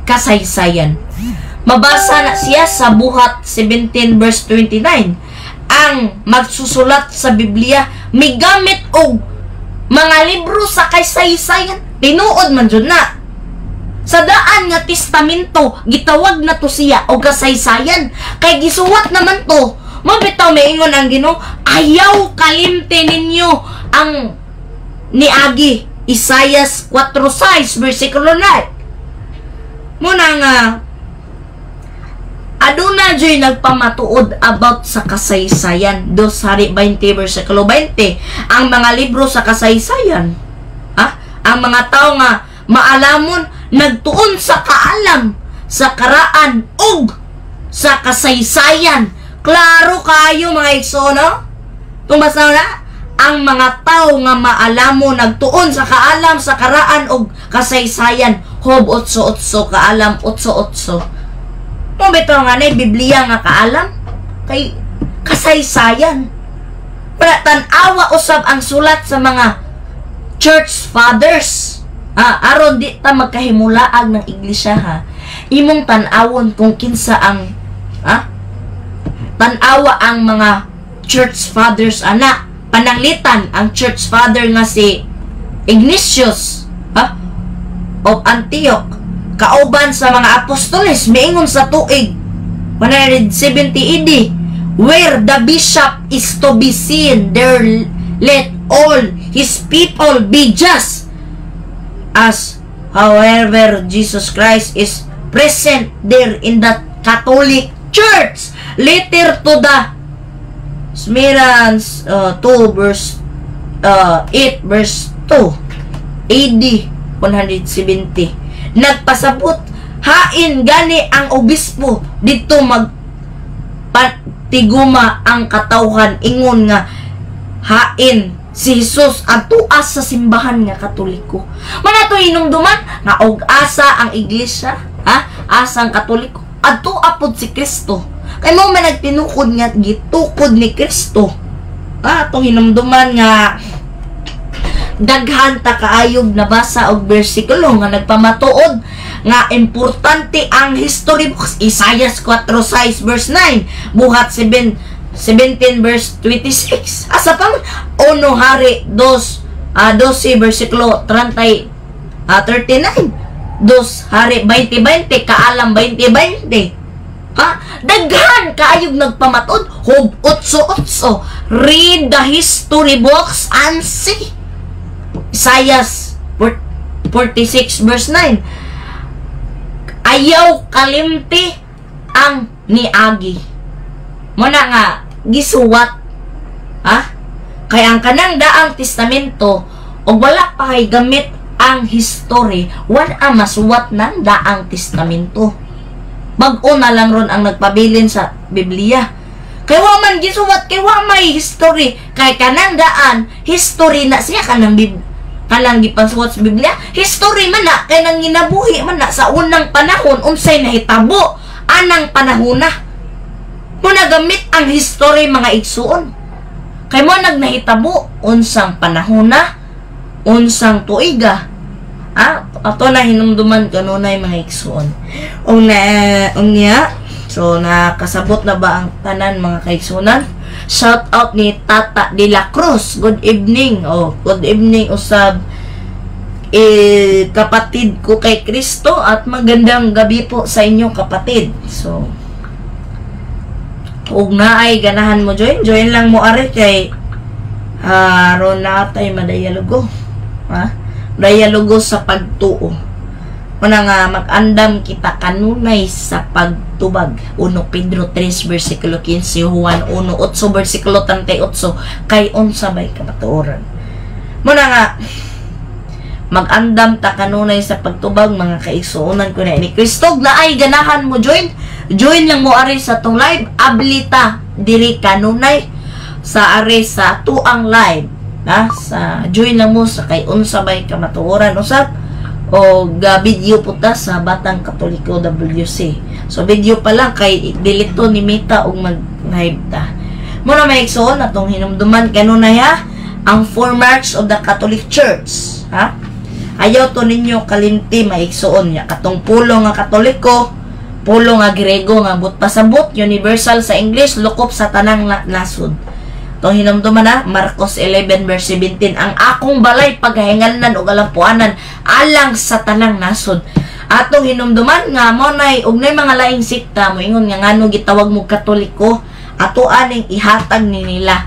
kasaysayan. Mabasa na siya sa Buhat 17 verse 29. Ang magsusulat sa Biblia migamit og mga libro sa kasaysayan. Tinuod man jud na. Sa daan nga testamento gitawag na to siya og kasaysayan. Kay gisuwat naman to. Mabitaw maingon ang Ginoo, ayaw kalimti ninyo ang niagi. Isayas 4:6 versikulo 9. Muna nga aduna joy nagpamatuod about sa kasaysayan. 2 Hari 20 versikulo 20. Ang mga libro sa kasaysayan, ang mga tao nga maalamon nagtuon sa kaalam, sa karaan ug sa kasaysayan. Klaro kayo mga igsoon, Tumbas na ang mga tao nga maalamo nagtuon sa kaalam sa karaan og kasaysayan. Hob 8:8 kaalam 8:8. Mo bitaw nga nay Biblia nga kaalam kay kasaysayan. Para tan-awa usab ang sulat sa mga church fathers. Aron di ta magkahimulaag ng iglesia ha. Imong tan-awon kung kinsa ang tan-awa ang mga church fathers ana. Pananglitan ang church father nga si Ignatius of Antioch, kauban sa mga apostoles miingon sa tuig 170 AD, where the bishop is to be seen, there let all his people be just, as however Jesus Christ is present there in the Catholic Church. Letter to the Smirans 2 verse 8 verse 2 AD 170. Nagpasabot hain gani ang obispo dito magpatiguma ang katawhan ingon nga hain si Jesus atuas sa simbahan nga Katoliko. Manato hinumduman nga og asa ang iglesia, asa ang Katoliko adto apod si Kristo. Kay mo man nagtinukod nga gitukod ni Kristo. Atong hinumduman nga daghan ta kaayog nabasa og bersikulo nga nagpamatuod nga importante ang history books. Isaiah 4:6 verse 9, Buhat 17 verse 26. Asa pang 1 Hari 12 bersikulo 39, 2 Hari 20:20 kaalam 20:20. Daghan kaayog nagpamatod. Hob 8:8. Read the history books and see. Isaiah 46 verse 9. Ayaw kalimti ang niagi. Muna nga gisuwat kaya ang kanang daang testamento o wala pa kay gamit ang history, wala masuwat ng daang testamento. Bag-o na lang ron ang nagpabilin sa Biblia. Kaya wa man gisuwat, kaya wa may history. Kaya kanang daan, history na siya kanang gipansuwat sa Biblia. History man na, kaya nang ginabuhi man na sa unang panahon, unsay nahitabo, anang panahon na. Muna gamit ang history mga igsuon. Kaya mo nagnahitabo, unsang panahon na, unsang tuiga. Ato na hinumduman kanunay mga igsuon. So nakasabot na ba ang tanan mga kaigsunan? Shout out ni Tata de la Cruz. Good evening. Good evening usab kapatid ko kay Kristo at magandang gabi po sa inyo kapatid. So ug naay ganahan mo join lang mo are kay ron na tay madayalogo. Dialogo sa pagtuo. Muna nga mag-andam kita kanunay sa pagtubag. 1 Pedro 3 versikulo 15, Juan 1:8 versikulo 38, kay unsa bay kamatuoran. Muna nga mag-andam ta kanunay sa pagtubag mga kaigsuonan ko na ni Kristo. Na ay ganahan mo join lang mo ari sa tong live. Ablita diri kanunay sa ari sa tuang live. Sa join lang mo sa kay unsa bay kamatuoran usab o video puta sa Batang Katoliko WC. So video pa lang kay dilito ni Mita og mag-live ta. Muna may igsoon atong hinumduman kanunay ang 4 marks of the Catholic Church. Ayaw to ninyo kalimti maigsoon niya katong pulo nga Katoliko, pulo nga Grego nga but pasabot universal sa English, lukop sa tanang nasod. Itong hinumduman Marcos 11 verse 17, ang akong balay paghahingalan o galampuanan alang sa tanang nasod. Atong hinumduman nga mo nay og nay mga laing sikta mo ingon nga ngano gitawag mo Katoliko ato aning ihatag ni nila.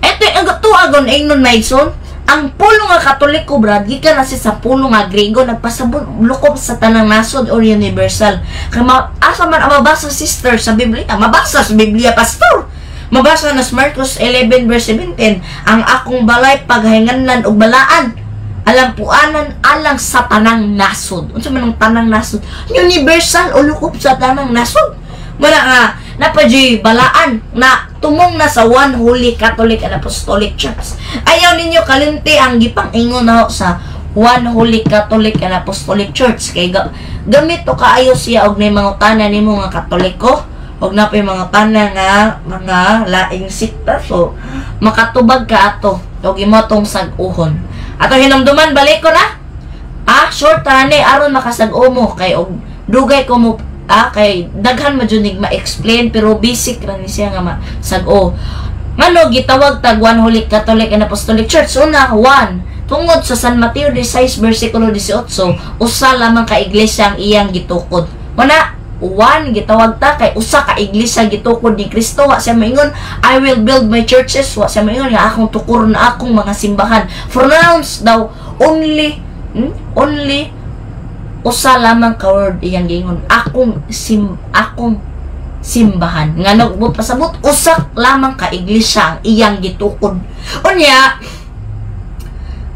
Eto ang tuagon ingnon maigsoon ang pulo nga Katoliko brad gikan na sa pulo nga Grego nagpasabot lukop sa tanang nasod or universal. Kay asa man mabasa sister sa Biblia, mabasa sa Biblia pastor. Mabasa na sa Marcos 11 verse 17, ang akong balay paghahinganan og balaan alampuanan alang sa tanang nasod. Unsa man ang tanang nasod? Universal o lukop sa tanang nasod. Muna nga napadji balaan na tumong na sa One Holy Catholic and Apostolic Church. Ayaw ninyo kalimti ang gipang-ingon na sa One Holy Catholic and Apostolic Church. Kay gamit to kaayo siya og nay mga tanan nimo nga Katoliko, og na pay mga tanan nga mga laing sikta. So makatubag ka ato og imo tong sag-uhon. Ato hinumduman balik ko na. Short tani aron makasag-o mo kay og dugay ko mo kay daghan majunig ma-explain pero basic ra ni siya nga masag-o. Ngano gitawag tag One Holy Catholic and Apostolic Church? Una, 1 tungod sa San Mateo 16 versikulo 18, usa lamang ka iglesia ang iyang gitukod. Muna, 1 gitawag ta kay usa ka iglesia gitukod ni Kristo. Wa siya maingon, I will build my churches. Wa siya maingon nga akong tukuron na akong mga simbahan. Pronounce daw only usa lamang ka word iyang giingon, akong simbahan. Ngano mo pasabot usa lamang ka iglesia ang iyang gitukod. Unya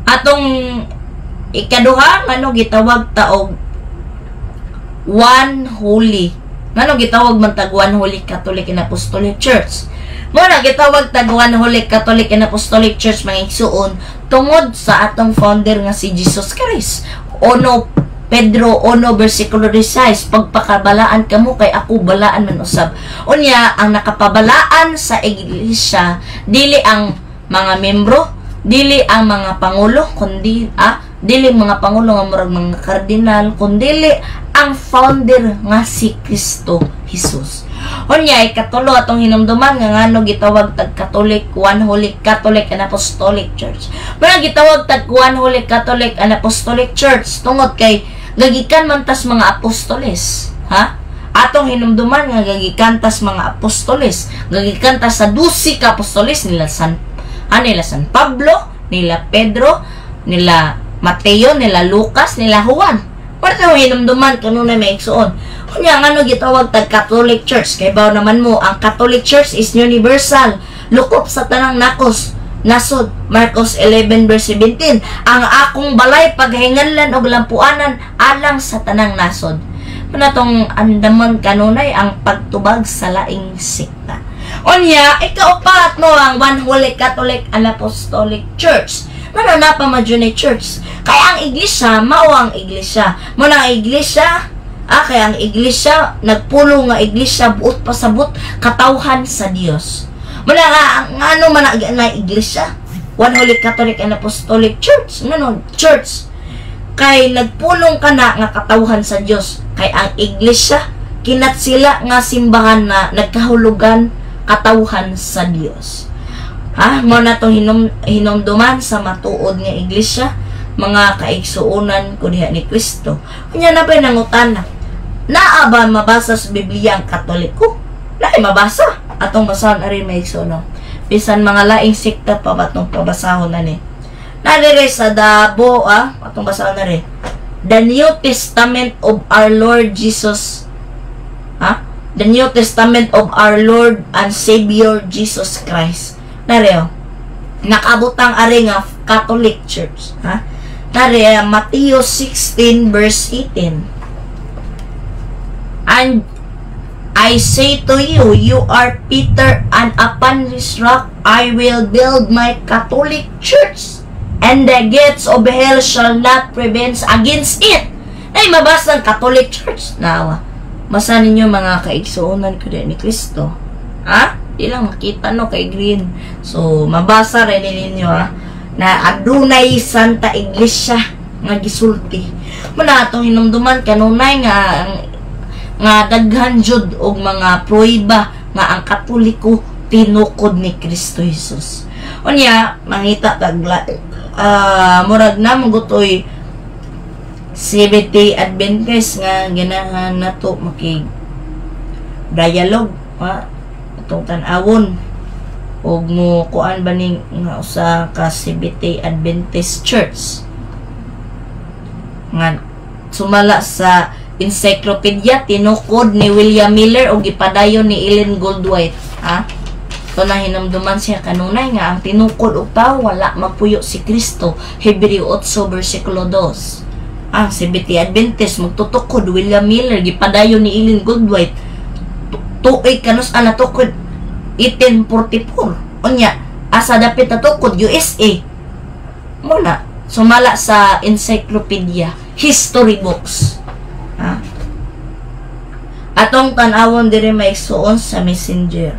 atong ikaduha ngano gitawag ta og One Holy. Ngano gitawag man tag One Holy Catholic and Apostolic Church? Mo na gitawag tag One Holy Catholic and Apostolic Church mga igsuon tungod sa atong founder nga si Jesus Christ. Pedro 1 versikulo 16, pagpakabalaan kamo kay ako balaan man usab. Unya ang nakapabalaan sa iglesia dili ang mga membro, dili ang mga pangulo, kundi dili mga pangulo nga murag mga kardinal, kundi ang founder nga si Kristo Jesus. Unya ikatulo atong hinumduman nga ngano gitawag tag Catholic One Holy Catholic and Apostolic Church. Muna gitawag tag One Holy Catholic and Apostolic Church tungod kay gagikan man tas mga apostoles, atong hinumduman nga gagikan tas mga apostoles, gagikan tas sa 12 ka apostoles nila San Pablo, nila Pedro, nila Mateo, nila Lucas, nila Juan. Para hinumduman kanunay may igsuon. Kunya ngano gitawag tag Catholic Church kay baw naman mo ang Catholic Church is universal, lukop sa tanang nasod. Marcos 11 verse 17, ang akong balay paghinganlan og lampuanan alang sa tanang nasod. Manatong andaman kanunay ang pagtubag sa laing sikta. Unya ikaupat mo ang One Holy Catholic and Apostolic Church. Mano na pa majunay church kay ang iglesia mao ang iglesia mo na iglesia kay ang iglesia nagpulo nga iglesia buot pasabot katawhan sa Dios. Mula nga ano man na iglesia One Holy Catholic and Apostolic Church church kay nagpulong ka na nga katawhan sa Dios. Kay ang iglesia kinat sila nga simbahan na nagkahulugan katawhan sa Dios. Mo na tong hinumduman sa matuod nga iglesia mga kaigsuonan ko diha ni Kristo. Kunya na ba nangutana, naa ba mabasa sa Biblia ang Katoliko? Naay mabasa. Atong basahan ari may igsuono. Bisan mga laing sikta pa batong pabasahon na ni. Nadire sa dabo atong basahan na rin. The New Testament of our Lord Jesus. The New Testament of our Lord and Savior Jesus Christ. Nareo, nakabutang ari nga Catholic Church. Nareo, Matthew 16 verse 18. And I say to you, you are Peter, and upon this rock I will build my Catholic Church, and the gates of hell shall not prevail against it. Ay, mabasa ang Catholic Church. Nawa, masa ninyo mga kaigsuonan ko din ni Kristo. Ilang makita no kay green. So mabasa rin ninyo na adunay Santa Iglesia nga gisulti. Muna atong hinumduman kanunay nga daghan jud og mga prueba nga ang Katoliko tinukod ni Kristo Jesus. Unya mangita tag murag na magutoy Seventh-day Adventist nga ganahan nato makig dialogue itong tanawon og mo kuan ba ning nga usa ka Seventh-day Adventist Church nga sumala sa encyclopedia tinukod ni William Miller o gipadayon ni Ellen Goldwhite. So na hinumduman siya kanunay nga ang tinukod og tao wala magpuyo si Kristo. Hebreo 8 versikulo 2. Ang Seventh-day Adventist magtutukod William Miller gipadayon ni Ellen Goldwhite. Tuoy kanus ana tukod 1844. Unya, asa dapit na tukod USA. Muna, sumala sa encyclopedia, history books. Ha? Atong tanawon diri maigsuon sa messenger.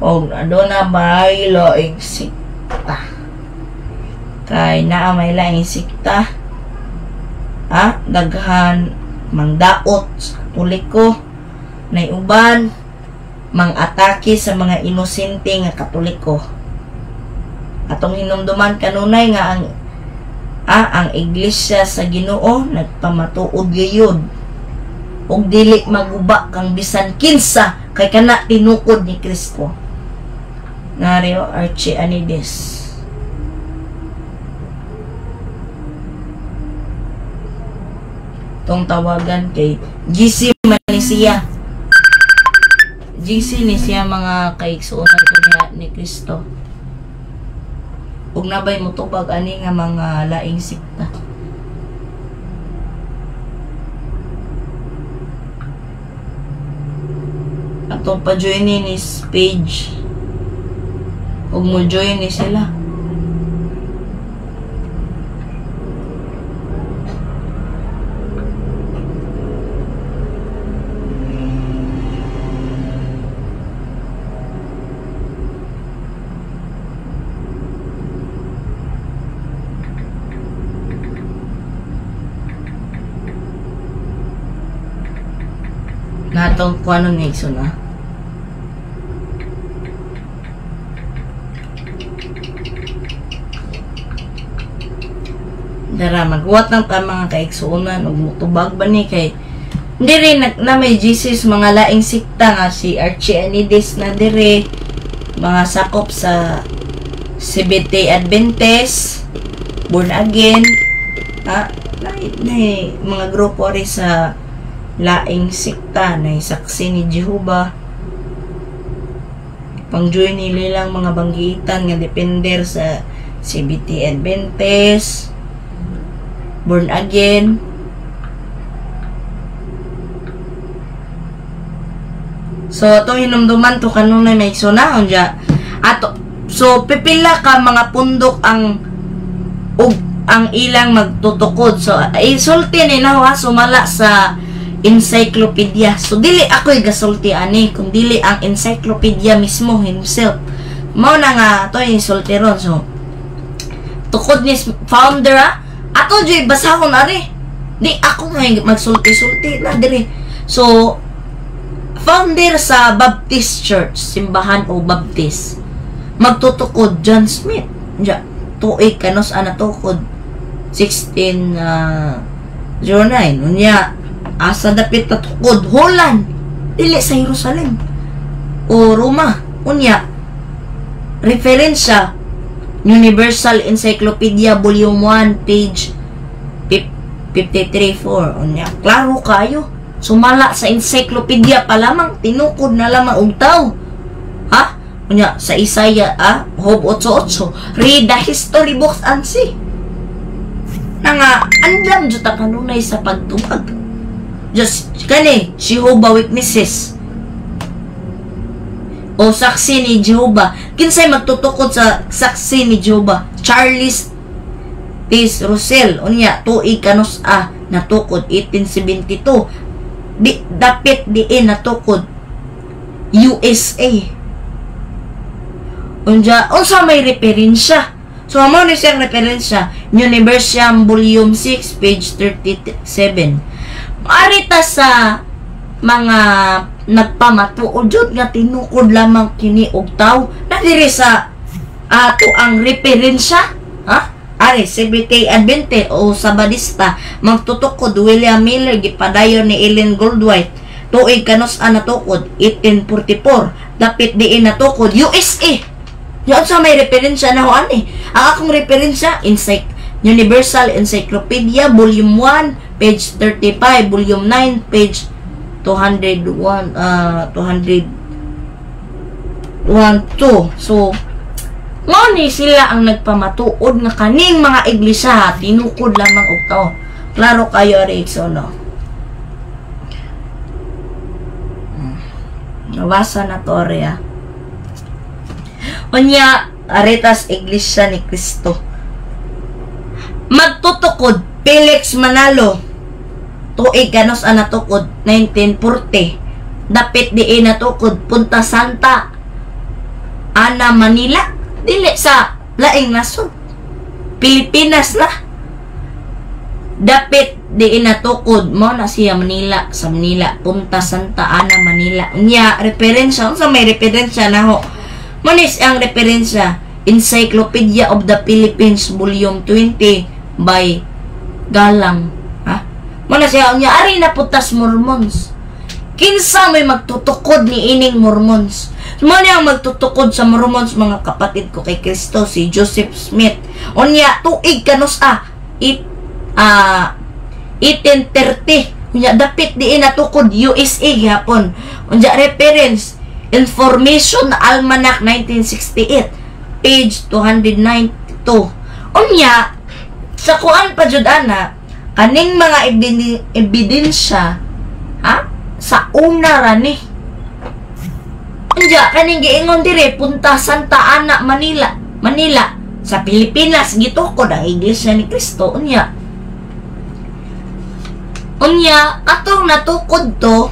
O aduna may laing sikta. Kay naa may laing sikta. Ha? Daghan mangdaot sa Katoliko, nay uban mang-atake sa mga inosente nga Katoliko. Atong hinumduman kanunay nga ang iglesia sa Ginoo nagpamatuod gayud ug dili maguba kang bisan kinsa kay kana tinukod ni Kristo. Nario Archianides. Tong tawagan kay GC Manisia. GC ni siya mga kaigsuonan kaniya ni Kristo. Ug nabay motubag ani nga mga laing sikta. Atong pa-join ni page. Ug mo join ni sila. Natong kuano nga igso na. Dara magwat ng mga kaigsuonan ug mutubag ba ni kay hindi rin na may Jesus mga laing sikta nga si Archianides na dire mga sakop sa Seventh-day Adventist, Born Again, na mga grupo rin sa laing sikta na saksi ni Jehovah. Pang-join nila lang mga banggitan nga depender sa Seventh-day Adventist, Born Again. So atong hinumduman to kanunay may sunahon dya. So pipila ka mga pundok ang ilang magtutukod. So isulti ni na sumala sa encyclopedia. So dili ako'y gasulti ani, kung dili ang encyclopedia mismo himself. Mao na nga to insulti ron. So tukod ni founder ato joy basahon ari. Di ako nga magsulti-sulti na diri. So founder sa Baptist Church, simbahan o Baptist. Magtutukod John Smith. Ja, tuig kanos ana tukod 1609. Unya asa dapit na tukod Holland, dili sa Jerusalem o Roma. Unya referensya Universal Encyclopedia Volume 1 page 53-4. Unya klaro kayo, sumala sa encyclopedia pa lamang, tinukod na lamang og tao. Ha? Unya sa Isaiah Job 8:8, read the history books and see. Nga andam jud ta kanunay sa pagtubag. Just kani Jehovah Witnesses o saksi ni Jehovah. Kinsay magtutukod sa saksi ni Jehovah? Charles Peace Russell. Unya tuig kanos natukod 1872. Dapit diin natukod USA. Unsa may referensya. So amo ni siyang referensya Universal Volume 6 page 37. Arita sa mga nagpamatuod jud nga tinukod lamang kini og tawo na diri sa ato ang referensya. Ari Seventh-day Adventist o Sabadista magtutukod William Miller gipadayon ni Ellen Goldwhite tuig kanos natukod 1844. Dapit diin natukod USA. Yan sa may referensya na ani. Ang akong referensya Universal Encyclopedia Volume 1 page 35, Volume 9 page 201 202. So ngani sila ang nagpamatuod nga kaning mga iglesia tinukod lamang og tao. Klaro kayo Rexo no. Nabasa na to rea. Unya, aretas Iglesia ni Cristo. Magtutukod, Felix Manalo. Tuig kanos natukod, 1940. Dapit di natukod, Punta Santa, Ana, Manila. Dili sa laing nasod. Pilipinas na. Dapit di natukod mo na siya Manila, sa Manila, Punta Santa Ana, Manila. Unya, referensya, sa may referensya na ho. Manis ang referensya, Encyclopedia of the Philippines, Volume 20 by Galang. Ha? Mana siya, unya, ari na putas Mormons. Kinsa may magtutukod ni ining Mormons. Muna ang magtutukod sa Mormons, mga kapatid ko kay Kristo, si Joseph Smith. Unya, tuig kanos 1830. Unya, dapit di natukod USA gihapon. Unya, reference, Information Almanac 1968, page 292. Unya, sa kuan pa jud ana, kaning mga ebidensya, ha? Sa una rani. Unya, kaning giingon dire, Punta Santa Ana, Manila. Manila, sa Pilipinas, gitukod ang Iglesia ni Cristo. Unya, katong natukod to,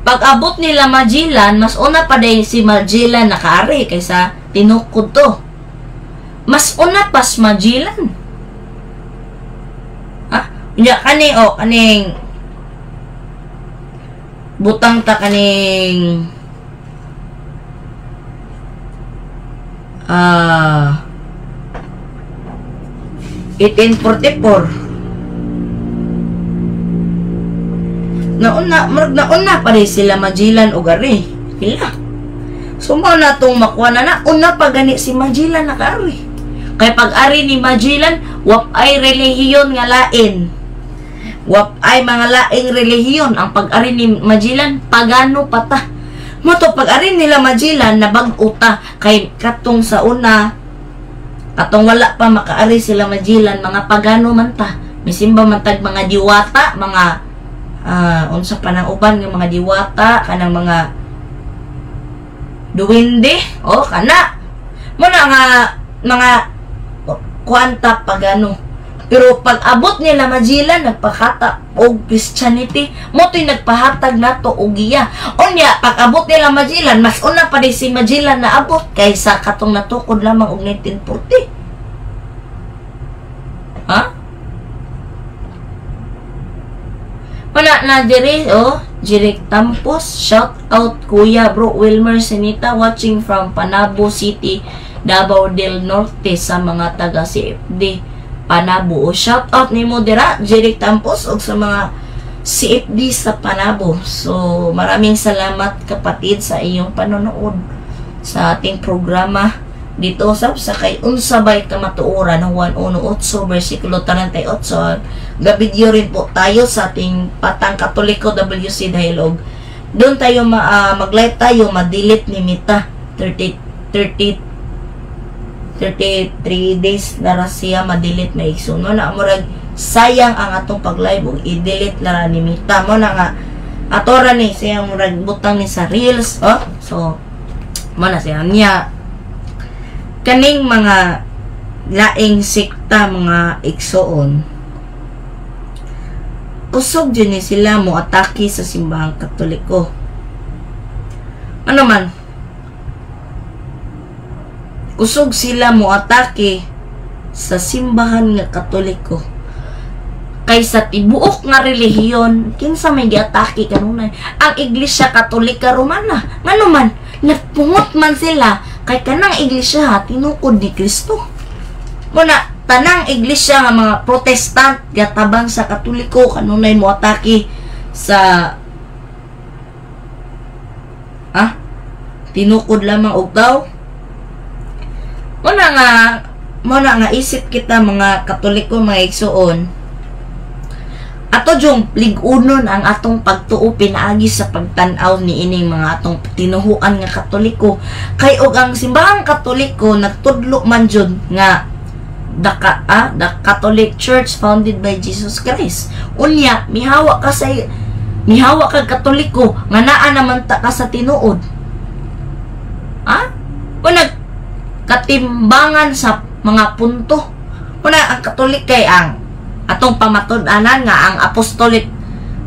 pag-abot nila Magellan, mas una pa day si Magellan nakaari kaysa tinukod to. Mas una pas Magellan. Ha? Unya, kaning butang ta kaning 1844. Nauna pa rin sila Magellan o gari. Ila. So, na itong makuha na una pa gani si Magellan nakari. Kaya pag-ari ni Magellan, wap ay relihiyon nga lain. Wap ay mga laing relihiyon. Ang pag-ari ni Magellan, pagano pata. Moto pag-ari nila Magellan, nabag-uta. Kay katong sa una, katong wala pa makaari sila Magellan, mga pagano man ta. Misimba man tag mga diwata, mga unsa pa nang uban ng mga diwata, kanang mga duwende, kana muna nga mga kwanta pagano. Pero pag abot nila Magellan, nagpakata og Christianity, mo to'y nagpahatag nato og iya. Unya, pag abot nila Magellan, mas una pa rin si Magellan na abot kaysa katong natukod lamang og 1940. Ha? Wala na dire, Jeric Tampos, shout out Kuya Bro Wilmer Senita, watching from Panabo City, Davao del Norte, sa mga taga CFD Panabo. Shout out ni mo dira, Jeric Tampos, og sa mga CFD sa Panabo. So, maraming salamat kapatid sa iyong panonood sa ating programa dito sa kay unsabay kamatuoran ng 1:8 versikulo 38. Gabidyo rin po tayo sa ating Patang Katoliko WC Dialogue. Doon tayo mag-live tayo, ma-delete ni Mita 33 days na siya ma-delete may igsuno na murag sayang ang atong pag-live ug i-delete na ni Mita mo na nga atora ni siya murag butang ni sa reels. So mana siya niya kaning mga laing sikta, mga igsoon, kusog dyan ni sila mo atake sa simbahang Katoliko. Ano man, kusog sila mo atake sa simbahan nga Katoliko. Kaysa tibuok nga relihiyon, kinsa may giatake kanunay ang Iglesia Katolika Romana. Ngano man, nagpungot man sila kay kanang iglesia tinukod ni Kristo. Muna, tanang iglesia nga mga Protestant gatabang sa Katoliko kanunay mo atake sa tinukod lamang og tao. Muna nga isip kita mga Katoliko, mga igsoon, ato jung ligunon ang atong pagtuo pinaagi sa pagtan-aw ni ining mga atong tinuhuan nga Katoliko. Kay og ang simbahang Katoliko nagtudlo man jud nga the Catholic Church founded by Jesus Christ. Unya, mihawa ka Katoliko nga naa naman ta ka sa tinuod. Una katimbangan sa mga punto. Una ang Katolik kay ang atong pamatud-anan nga ang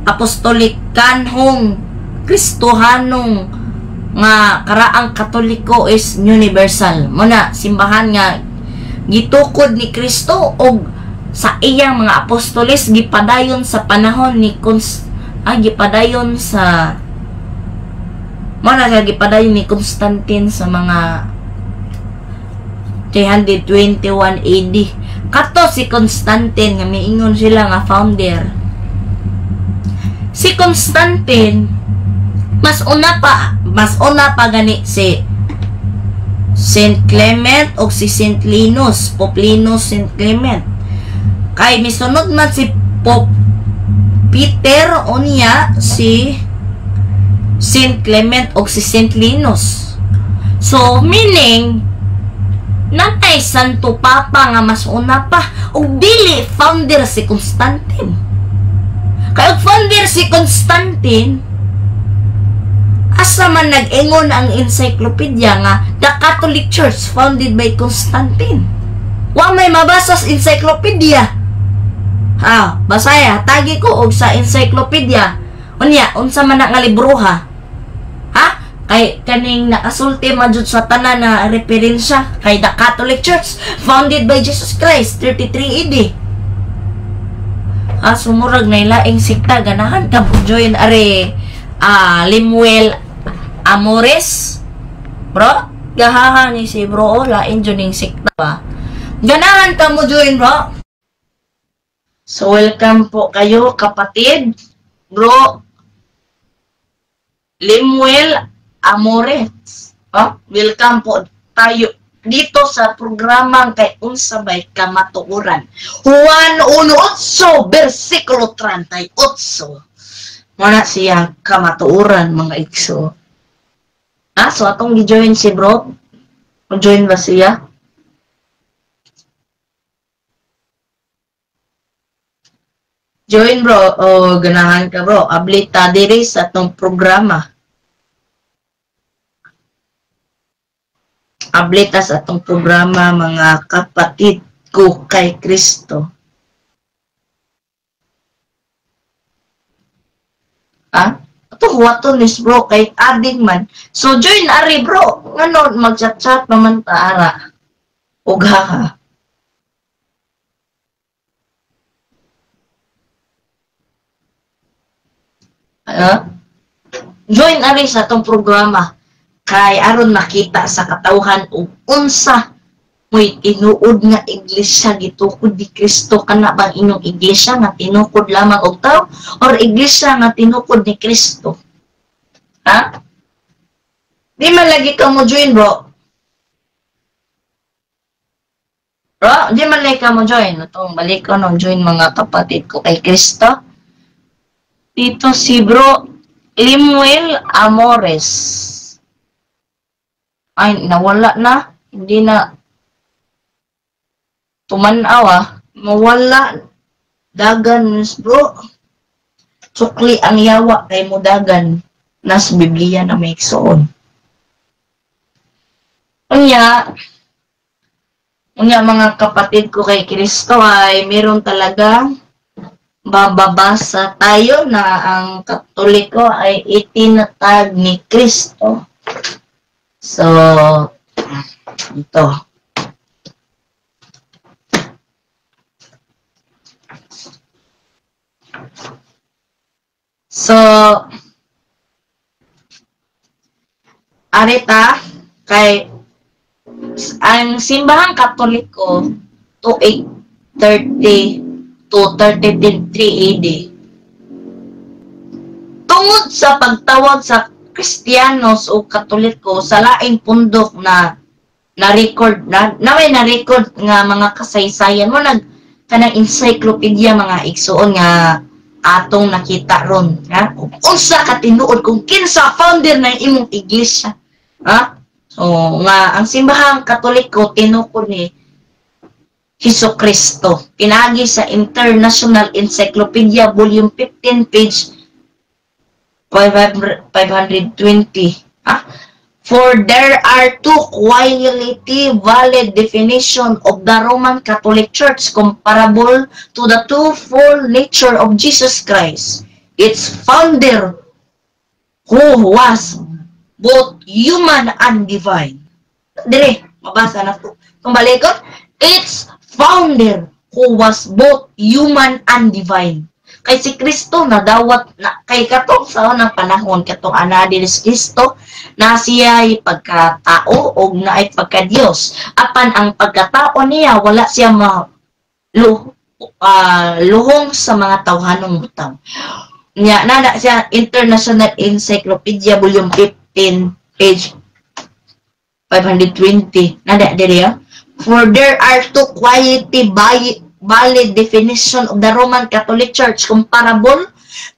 apostolikanhong Kristohanong nga karaang Katoliko is universal. Muna simbahan nga gitukod ni Kristo og sa iyang mga apostoles gipadayon sa panahon ni gipadayon sa gipadayon ni Constantine sa mga 321 AD. Kato si Constantine nga miingon sila nga founder. Si Constantine mas una pa gani si Saint Clement o si Saint Linus, Pope Linus Saint Clement. Kay misunod man si Pope Peter o niya si Saint Clement o si Saint Linus. So meaning nanay Santo Papa nga mas una pa ug dili founder si Constantine. Kay founder si Constantine, asa man nag-ingon ang encyclopedia nga the Catholic Church founded by Constantine. Wa may mabasa sa encyclopedia. Basaya tagi ko og sa encyclopedia. Unya unsa man nga libro ha? Kay kaning nakasulti man jud sa tanan na referensya kay the Catholic Church founded by Jesus Christ 33 AD. Sumurag na ilaing sikta ganahan ka join are Lemuel Amores. Bro, gahaha ni si bro lain jud ning sikta ba. Ganahan ka mo join bro. So welcome po kayo kapatid. Bro Lemuel Amores. Welcome po tayo dito sa programang kay unsabay kamatuoran. Juan 1:8 versikulo 38. Muna siya kamatuoran mga igso. So atong gi-join si bro. Join ba siya? Join bro. Ganahan ka bro. Ablita diri sa atong programa. Ablita sa atong programa mga kapatid ko kay Kristo. Ito huwaton is bro kay ading man. So join ari bro. Ngano mag-chat-chat naman taara. Ug ha. Join ari sa atong programa. Kay aron makita sa katawhan og unsa mo'y tinuod nga iglesia gitukod ni Kristo. Kana bang inyong iglesia nga tinukod lamang og tao or iglesia nga tinukod ni Kristo? Di man lagi ka mo join bro. Bro, di man lagi ka mo join. Itong balik ko nung join mga kapatid ko kay Kristo. Dito si bro Lemuel Amores. Ay, nawala na. Hindi na tumanaw mawala. Dagan, bro. Sukli ang yawa kay mo dagan. Nas Biblia na may iksoon. Unya mga kapatid ko kay Kristo ay meron talaga bababasa tayo na ang Katoliko ay itinatag ni Kristo. So, ito. So, arita, kay ang simbahang Katoliko to 830 to 33 AD. Tungod sa pagtawag sa Kristiyanos o Katoliko sa laing pundok na na-record na may na-record nga mga kasaysayan mo kanang encyclopedia mga igsuon nga atong nakita ron unsa ka tinuod kung kinsa founder ng imong iglesia so nga ang simbahang Katoliko tinukod ni Hesukristo pinagi sa International Encyclopedia volume 15 page 520 For there are two quality valid definition of the Roman Catholic Church comparable to the twofold nature of Jesus Christ, its founder, who was both human and divine. Dire, mabasa na to. Tumbalik ko, its founder, who was both human and divine. Kay si Kristo nadawat na kay katong sa unang panahon katong ana ni Kristo na siya ay pagkatao o na ay pagka-Dios. Apan ang pagkatao niya wala siya luhong sa mga tawhanong butang. Nya nada siya International Encyclopedia volume 15 page 520. Nada diri ya. For there are two quality valid definition of the Roman Catholic Church comparable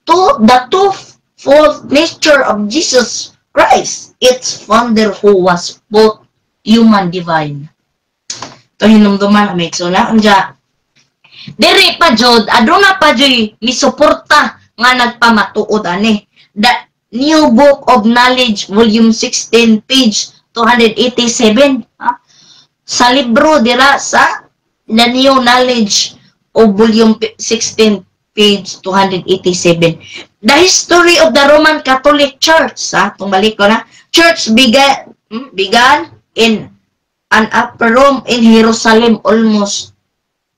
to the twofold nature of Jesus Christ, its founder, who was both human divine. Ito hinumduman may na anja. Diri pa jud aduna pa jud misuporta nga nagpamatuod ani. The New Book of Knowledge volume 16 page 287 sa libro dira sa The New Knowledge of volume 16 page 287. The history of the Roman Catholic Church, tumbalik ko na, church began in an upper room in Jerusalem almost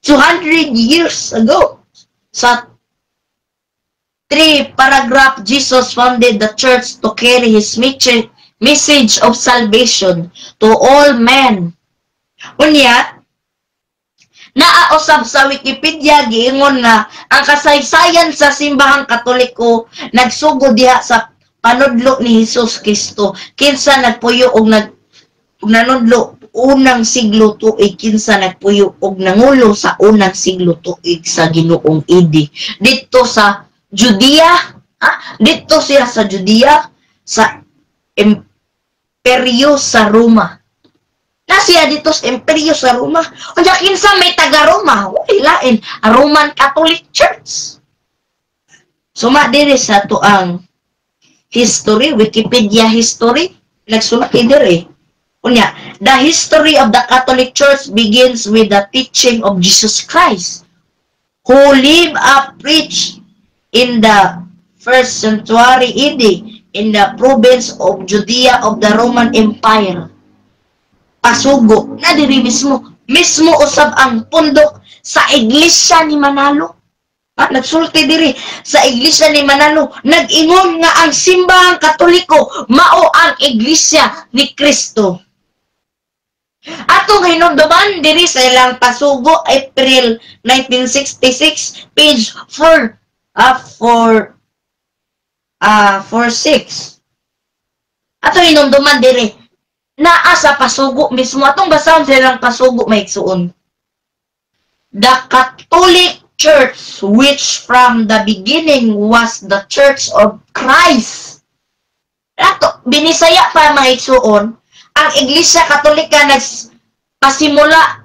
200 years ago. Sa 3 paragraph, Jesus founded the church to carry his message of salvation to all men. Unya, naausab sa Wikipedia giingon nga ang kasaysayan sa simbahang Katoliko nagsugod diha sa panudlo ni Hesus Kristo kinsa nagpuyo og nanudlo unang siglo tuig kinsa nagpuyo og nangulo sa unang siglo tuig sa Ginoong Idi dito sa Judea, dito siya sa Judea sa imperyo sa Roma. Nasiya dito sa imperyo sa Roma. Unya kinsa may taga-Roma, walain a Roman Catholic Church. Suma diri sa tuang history, Wikipedia history, nagsulat diri. Unya, the history of the Catholic Church begins with the teaching of Jesus Christ, who lived and preached in the first century AD in the province of Judea of the Roman Empire. Pasugo na diri mismo usab ang pundok sa iglesia ni Manalo. Nagsulti diri sa iglesia ni Manalo, nag-ingon nga ang simbahang Katoliko mao ang iglesia ni Kristo. Atong hinumduman diri sa ilang pasugo April 1966 page 446. Ato hinumduman diri naa sa pasugo mismo atong basahon sa ilang pasugo maigsuon. The Catholic Church, which from the beginning was the Church of Christ. Ato binisaya pa maigsuon, ang Iglesia Katolika nagpasimula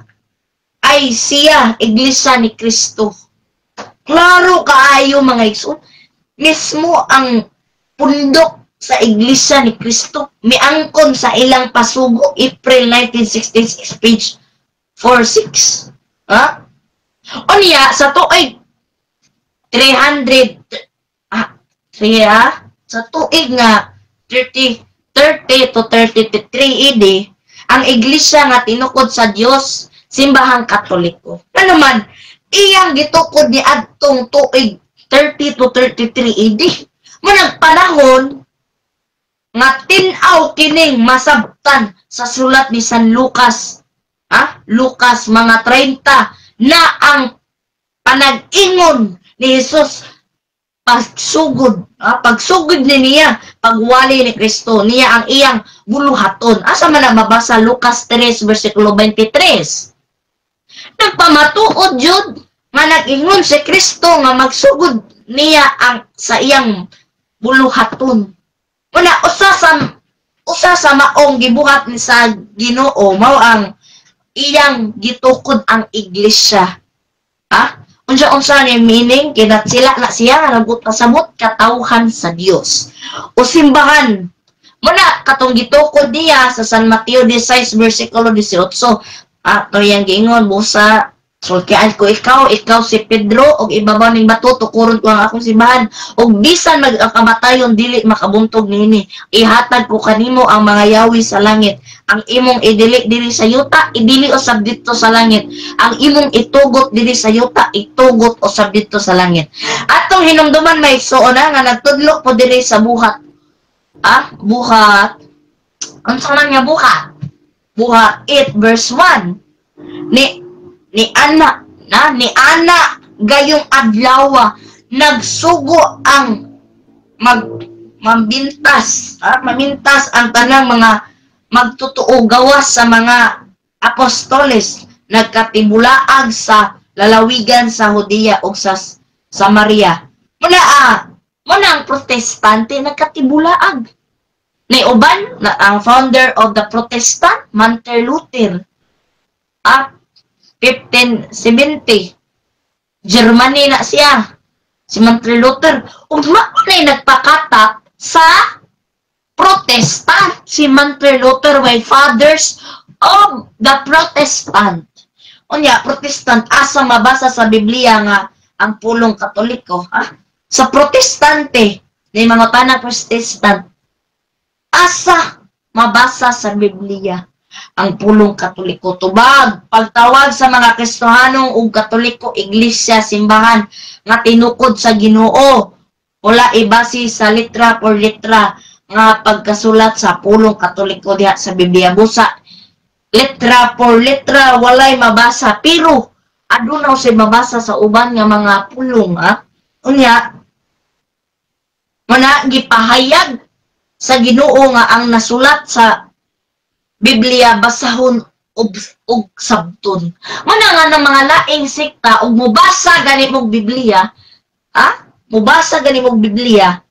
ay siya Iglesia ni Kristo. Klaro kaayo mga igsoon, mismo ang pundok sa Iglesia ni Kristo miangkon sa ilang pasugo April 1966 page 46. Unya sa tuig 300 sa tuig nga 30 to 33 AD ang iglesia nga tinukod sa Dios simbahang Katoliko. Ano naman iyang gitukod ni adtong tuig 30 to 33 AD. Munang panahon nga tin-aw kining masabtan sa sulat ni San Lucas. Lucas mga 30 na ang panag-ingon ni Jesus pagsugod niya pagwali ni Kristo niya ang iyang buluhaton. Asa man na mabasa Lucas 3 versikulo 23. Nagpamatuod jud nga nag-ingon si Kristo nga magsugod niya ang sa iyang buluhaton. Una usa sa maong gibuhat ni sa Ginoo mao ang iyang gitukod ang iglesia. Unsa ni meaning kinat sila na siya nga nagbuta samot katawhan sa Dios o simbahan Muna, katong gitukod niya sa San Mateo 16, versikulo 18. Ito yung giingon, busa, sulkian ko ikaw si Pedro, og ibabaw ning bato, tukuron ko ang akong simbahan. Og bisan magkamatayon, dili makabuntog nini. Ihatag ko kanimo ang mga yawi sa langit. Ang imong idili diri sa yuta, idili usab dito sa langit. Ang imong itugot diri sa yuta, itugot usab dito sa langit. Atong hinumduman may igsuon nga nagtudlo po diri sa buhat. Buhat. Ang salang nga buhat? Buhat 8 verse 1. Ni Ana gayong adlaw nagsugo ang mamintas ang tanang mga magtutuo gawas sa mga apostoles, nagkatibulaag sa lalawigan sa Judea o sa Samaria. Muna ang protestante nagkatibulaag. Ni uban na ang founder of the Protestant, Martin Luther. 1570. Germany na siya. Si Martin Luther. Ug maunay nagpakatak sa Protestant. Si Martin Luther way fathers of the Protestant. Unya, Protestant asa mabasa sa Biblia nga ang pulong Katoliko, Sa Protestante, ni mga tanang Protestant, asa mabasa sa Biblia ang pulong Katoliko. Tubag, pagtawag sa mga Kristohanong ug Katoliko, iglesia, simbahan, nga tinukod sa Ginoo, wala ibasi sa litra por litra nga pagkasulat sa pulong Katoliko diha sa Biblia. Busa, litra por litra, walay mabasa, pero adunaw say mabasa sa uban nga mga pulong, Unya, muna gipahayag sa Ginoo nga ang nasulat sa Biblia basahon og sabton. Muna nga ng mga laing sekta og mubasa gani mong Biblia, mubasa gani mong Biblia,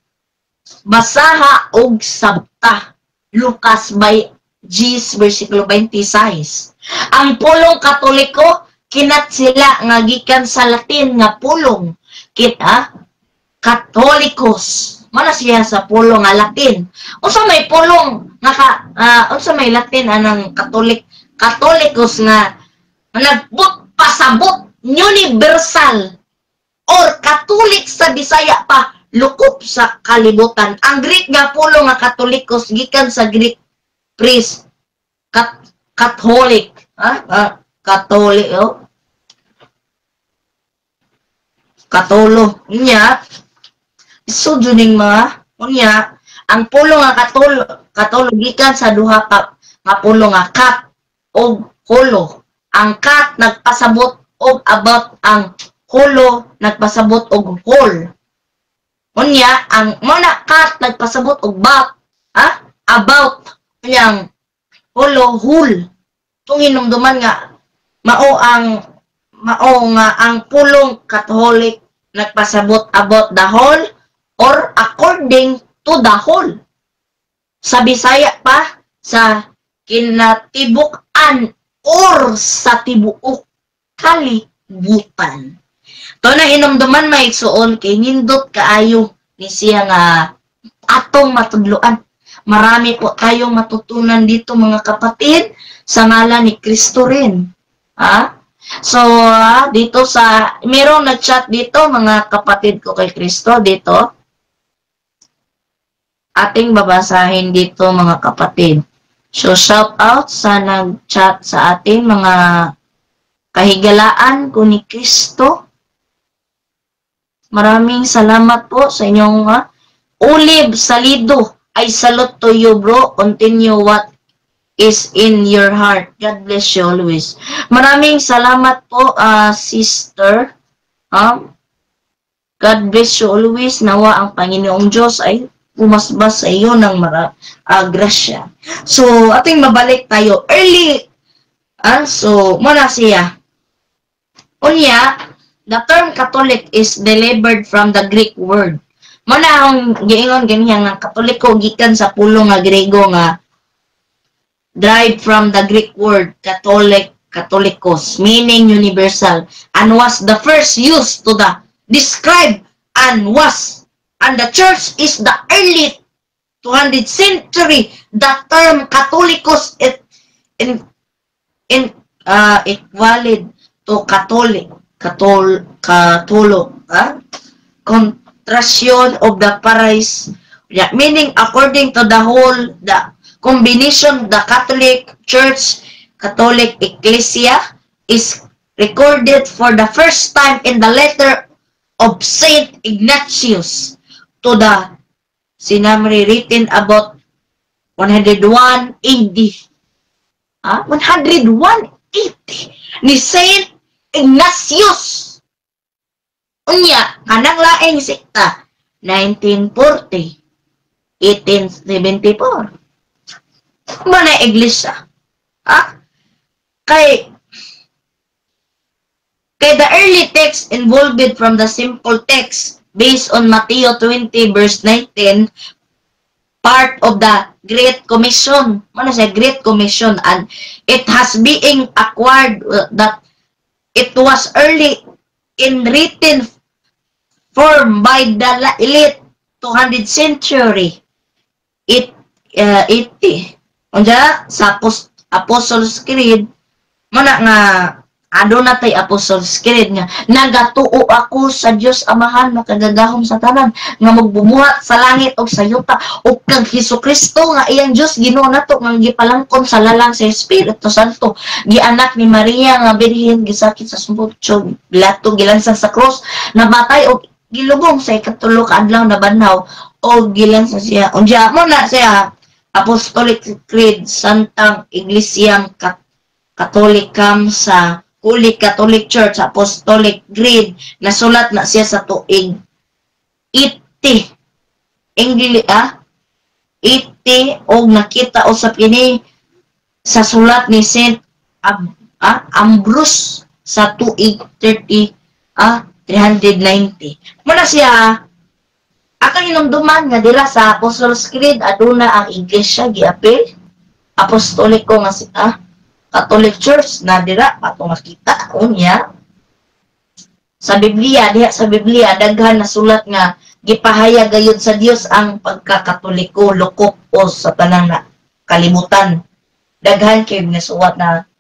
basaha og sabta. Lucas by 10 versikulo 26. Ang pulong Katoliko kinat sila nga gikan sa Latin nga pulong Catholicos. Mana siya sa pulong nga Latin. Unsa may pulong nga unsa may Latin anang Catholicos nga pasabot universal or Catholic sa Bisaya pa lukop sa kalibutan. Ang Greek nga pulong nga Catholicos gikan sa Greek priest Catholic, Catholic, Katolo niya. So juning mga unya ang pulong nga Katolo gikan sa duha ka nga pulong nga kat og holo. Ang kat nagpasabot og about, ang holo nagpasabot og whole. Unya ang muna kat nagpasabot og about yang holo whole. Tung hinumduman nga mao nga ang pulong Catholic nagpasabot about the whole or according to the whole. Sa Bisaya pa, sa kinatibuk-an or sa tibuok kalibutan. Ito na hinumduman maigsuon kay nindot kaayo ni siya nga atong matudloan. Marami po tayong matutunan dito mga kapatid sa ngalan ni Kristo rin. So, dito sa, mayroong nag-chat dito mga kapatid ko kay Kristo dito. Ating babasahin dito mga kapatid. So, shout out sa nag-chat sa atin mga kahigalaan ko ni Kristo. Maraming salamat po sa inyong Olive Salido. I salute to you bro. Continue what is in your heart. God bless you always. Maraming salamat po sister. God bless you always. Nawa ang Panginoong Diyos ay pumasbas sa iyo ng grasya. So, ating mabalik tayo. Early, so, muna siya. Unya, the term Catholic is delivered from the Greek word. Muna ang giingon ganyan nga Katoliko gikan sa pulong nga Grego nga derived from the Greek word Catholicos, meaning universal, and was the first used to describe and the church is the early 200th century, the term Catholicos equivalent to contraction of the paris, meaning according to the combination, the Catholic Church, Catholic Ecclesia, is recorded for the first time in the letter of Saint Ignatius to the Synamri, written about 101 AD. 101 AD ni Saint Ignatius. Unya, kanang laing sikta, 1940, 1874. Mana iglesia? Kay the early text involved from the simple text based on Matthew 20 verse 19, part of the Great Commission. Mana siya Great Commission, and it has been acquired that it was early in written form by the late 200th century. 80. Unja sa Apostles' Creed, mana nga ano na tay Apostles' Creed nga nagatuo ako sa Dios Amahan makagagahom sa tanan nga magbumuhat sa langit og sa yuta ug kag Hesukristo nga iyang Dios Ginoo nato nga gipalangkon sa lalang sa Espiritu Santo, gianak ni Maria nga birhen, gisakit sa sumutsyog, bilato gilansang sa cross, namatay og gilubong sa ikatulo ka adlaw na banhaw o gilan sa siya. Unja mo na siya Apostolic Creed, Santang Iglesiang Katolikam sa Holy Catholic Church Apostolic Creed, nasulat na siya sa tuig 80 og nakita usab kini sa sulat ni Saint Ambrose sa tuig 390. Muna siya akang hinumduman nga dira sa Apostles' Creed aduna ang iglesia giapil apostoliko nga Catholic Church na dira ato makita unya sa Biblia. Diha sa Biblia daghan na sulat nga gipahayag gayud sa Dios ang pagkakatoliko, lukop o sa tanang na kalibutan. Daghan kay nasuwat na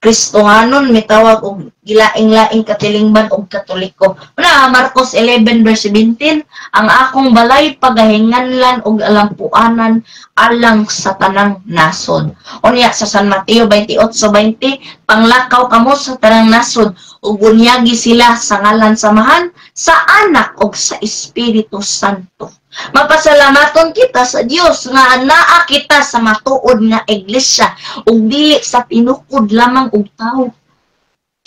Kristohanon mitawag og gilaing-laing katilingban og Katoliko. Una Marcos 11 verse 17, ang akong balay pagahinganlan og alampuanan alang sa tanang nasod. Unya sa San Mateo 28:20, panglakaw kamo sa tanang nasod ug bunyagi sila sa ngalan samahan sa Anak ug sa Espiritu Santo. Mapasalamaton kita sa Dios nga anaa kita sa matuod nga iglesia ug dili sa tinukod lamang og tawo.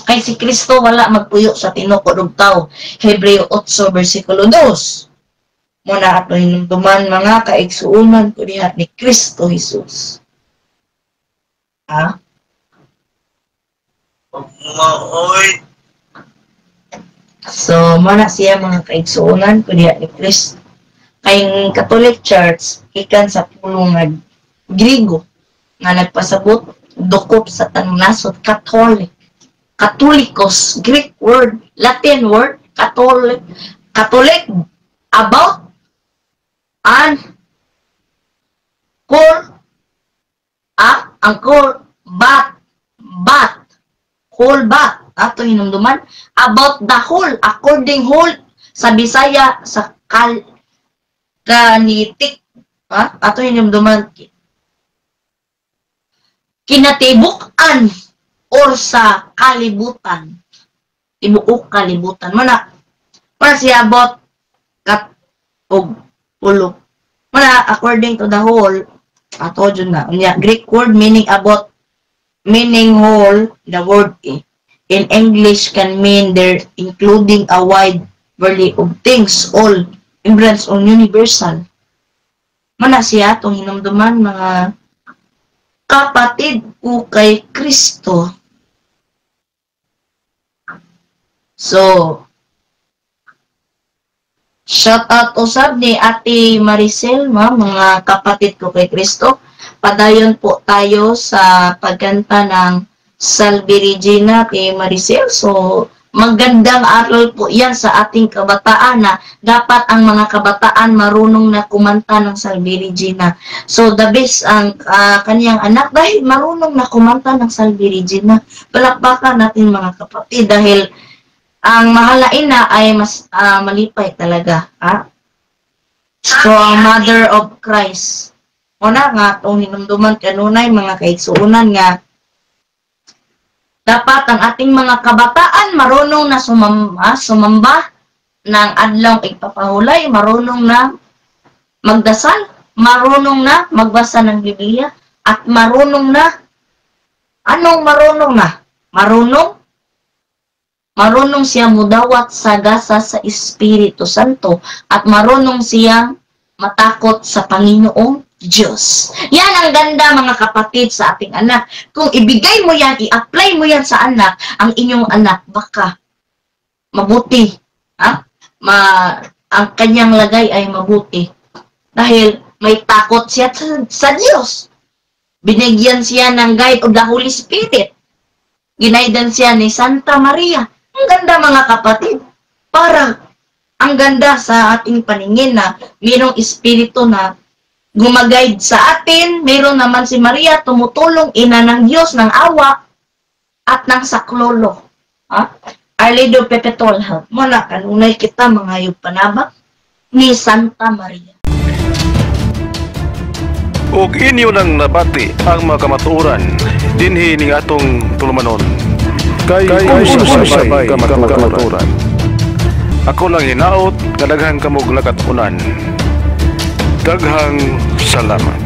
Kay si Kristo wala magpuyo sa tinukod og tawo. Hebreo 8 versikulo 2. Muna ato hinumduman mga kaigsuonan ko diha ni Kristo Jesus. So, muna siya mga kaigsuonan ko diha ni Kristo. Kayong Catholic Church, ikan sa pulungan Griego, nga nagpasabot, dukop sa tanong nasod, Catholic. Catholicos, Greek word, Latin word, Catholic. Catholic, about, and, core, ang core, whole bat, ato hinumduman, about the whole, according whole, sa Bisaya, sa kanitik, ato hinumduman, kinatibukan, or sa kalibutan, tibuok kalibutan, mana siya about, o pulo, mana according to the whole, ato dyan na, Greek word meaning about, meaning whole, the word in English can mean there, including a wide variety of things, all, embrace on universal. Mana siya itong hinumduman mga kapatid ko kay Kristo. So, shout out usab ni Ate Maricel, mga kapatid ko kay Kristo. Padayon po tayo sa pagkanta ng Salve Regina kay Maricel. So, magandang aral po yan sa ating kabataan na dapat ang mga kabataan marunong na kumanta ng Salve Regina. So the best ang kaniyang anak dahil marunong na kumanta ng Salve Regina. Palakpakan natin mga kapatid dahil ang mahalain na ay mas malipay talaga. So ang Mother of Christ. Una nga itong hinumduman kanunay mga kaigsuunan nga dapat ang ating mga kabataan marunong na sumamba ng adlaw igpapahulay, marunong na magdasal, marunong na magbasa ng Biblia, at marunong na, anong marunong na? Marunong siya mudawat sa gasa sa Espiritu Santo at marunong siyang matakot sa Panginoong Diyos. Yan ang ganda mga kapatid sa ating anak. Kung ibigay mo yan, i-apply mo yan sa anak, ang inyong anak baka mabuti. Ang kanyang lagay ay mabuti. Dahil may takot siya sa Diyos. Binigyan siya ng guide of the Holy Spirit. Ginaidan siya ni Santa Maria. Ang ganda mga kapatid. Parang ang ganda sa ating paningin na mayroong espiritu na gumaguide sa atin. Mayroon naman si Maria, tumutulong, ina ng Diyos, ng awa, at ng saklolo. Our Lady of Perpetual Help. Muna, kanunay kita mga panabak ni Santa Maria. Ug inyo nang nabati ang mga kamatuoran dinhi ning atong tulumanon. Kay usasabay ka kamatuoran. Ako lang hinaot, kadaghang kamog lakatunan. Daghang salamat.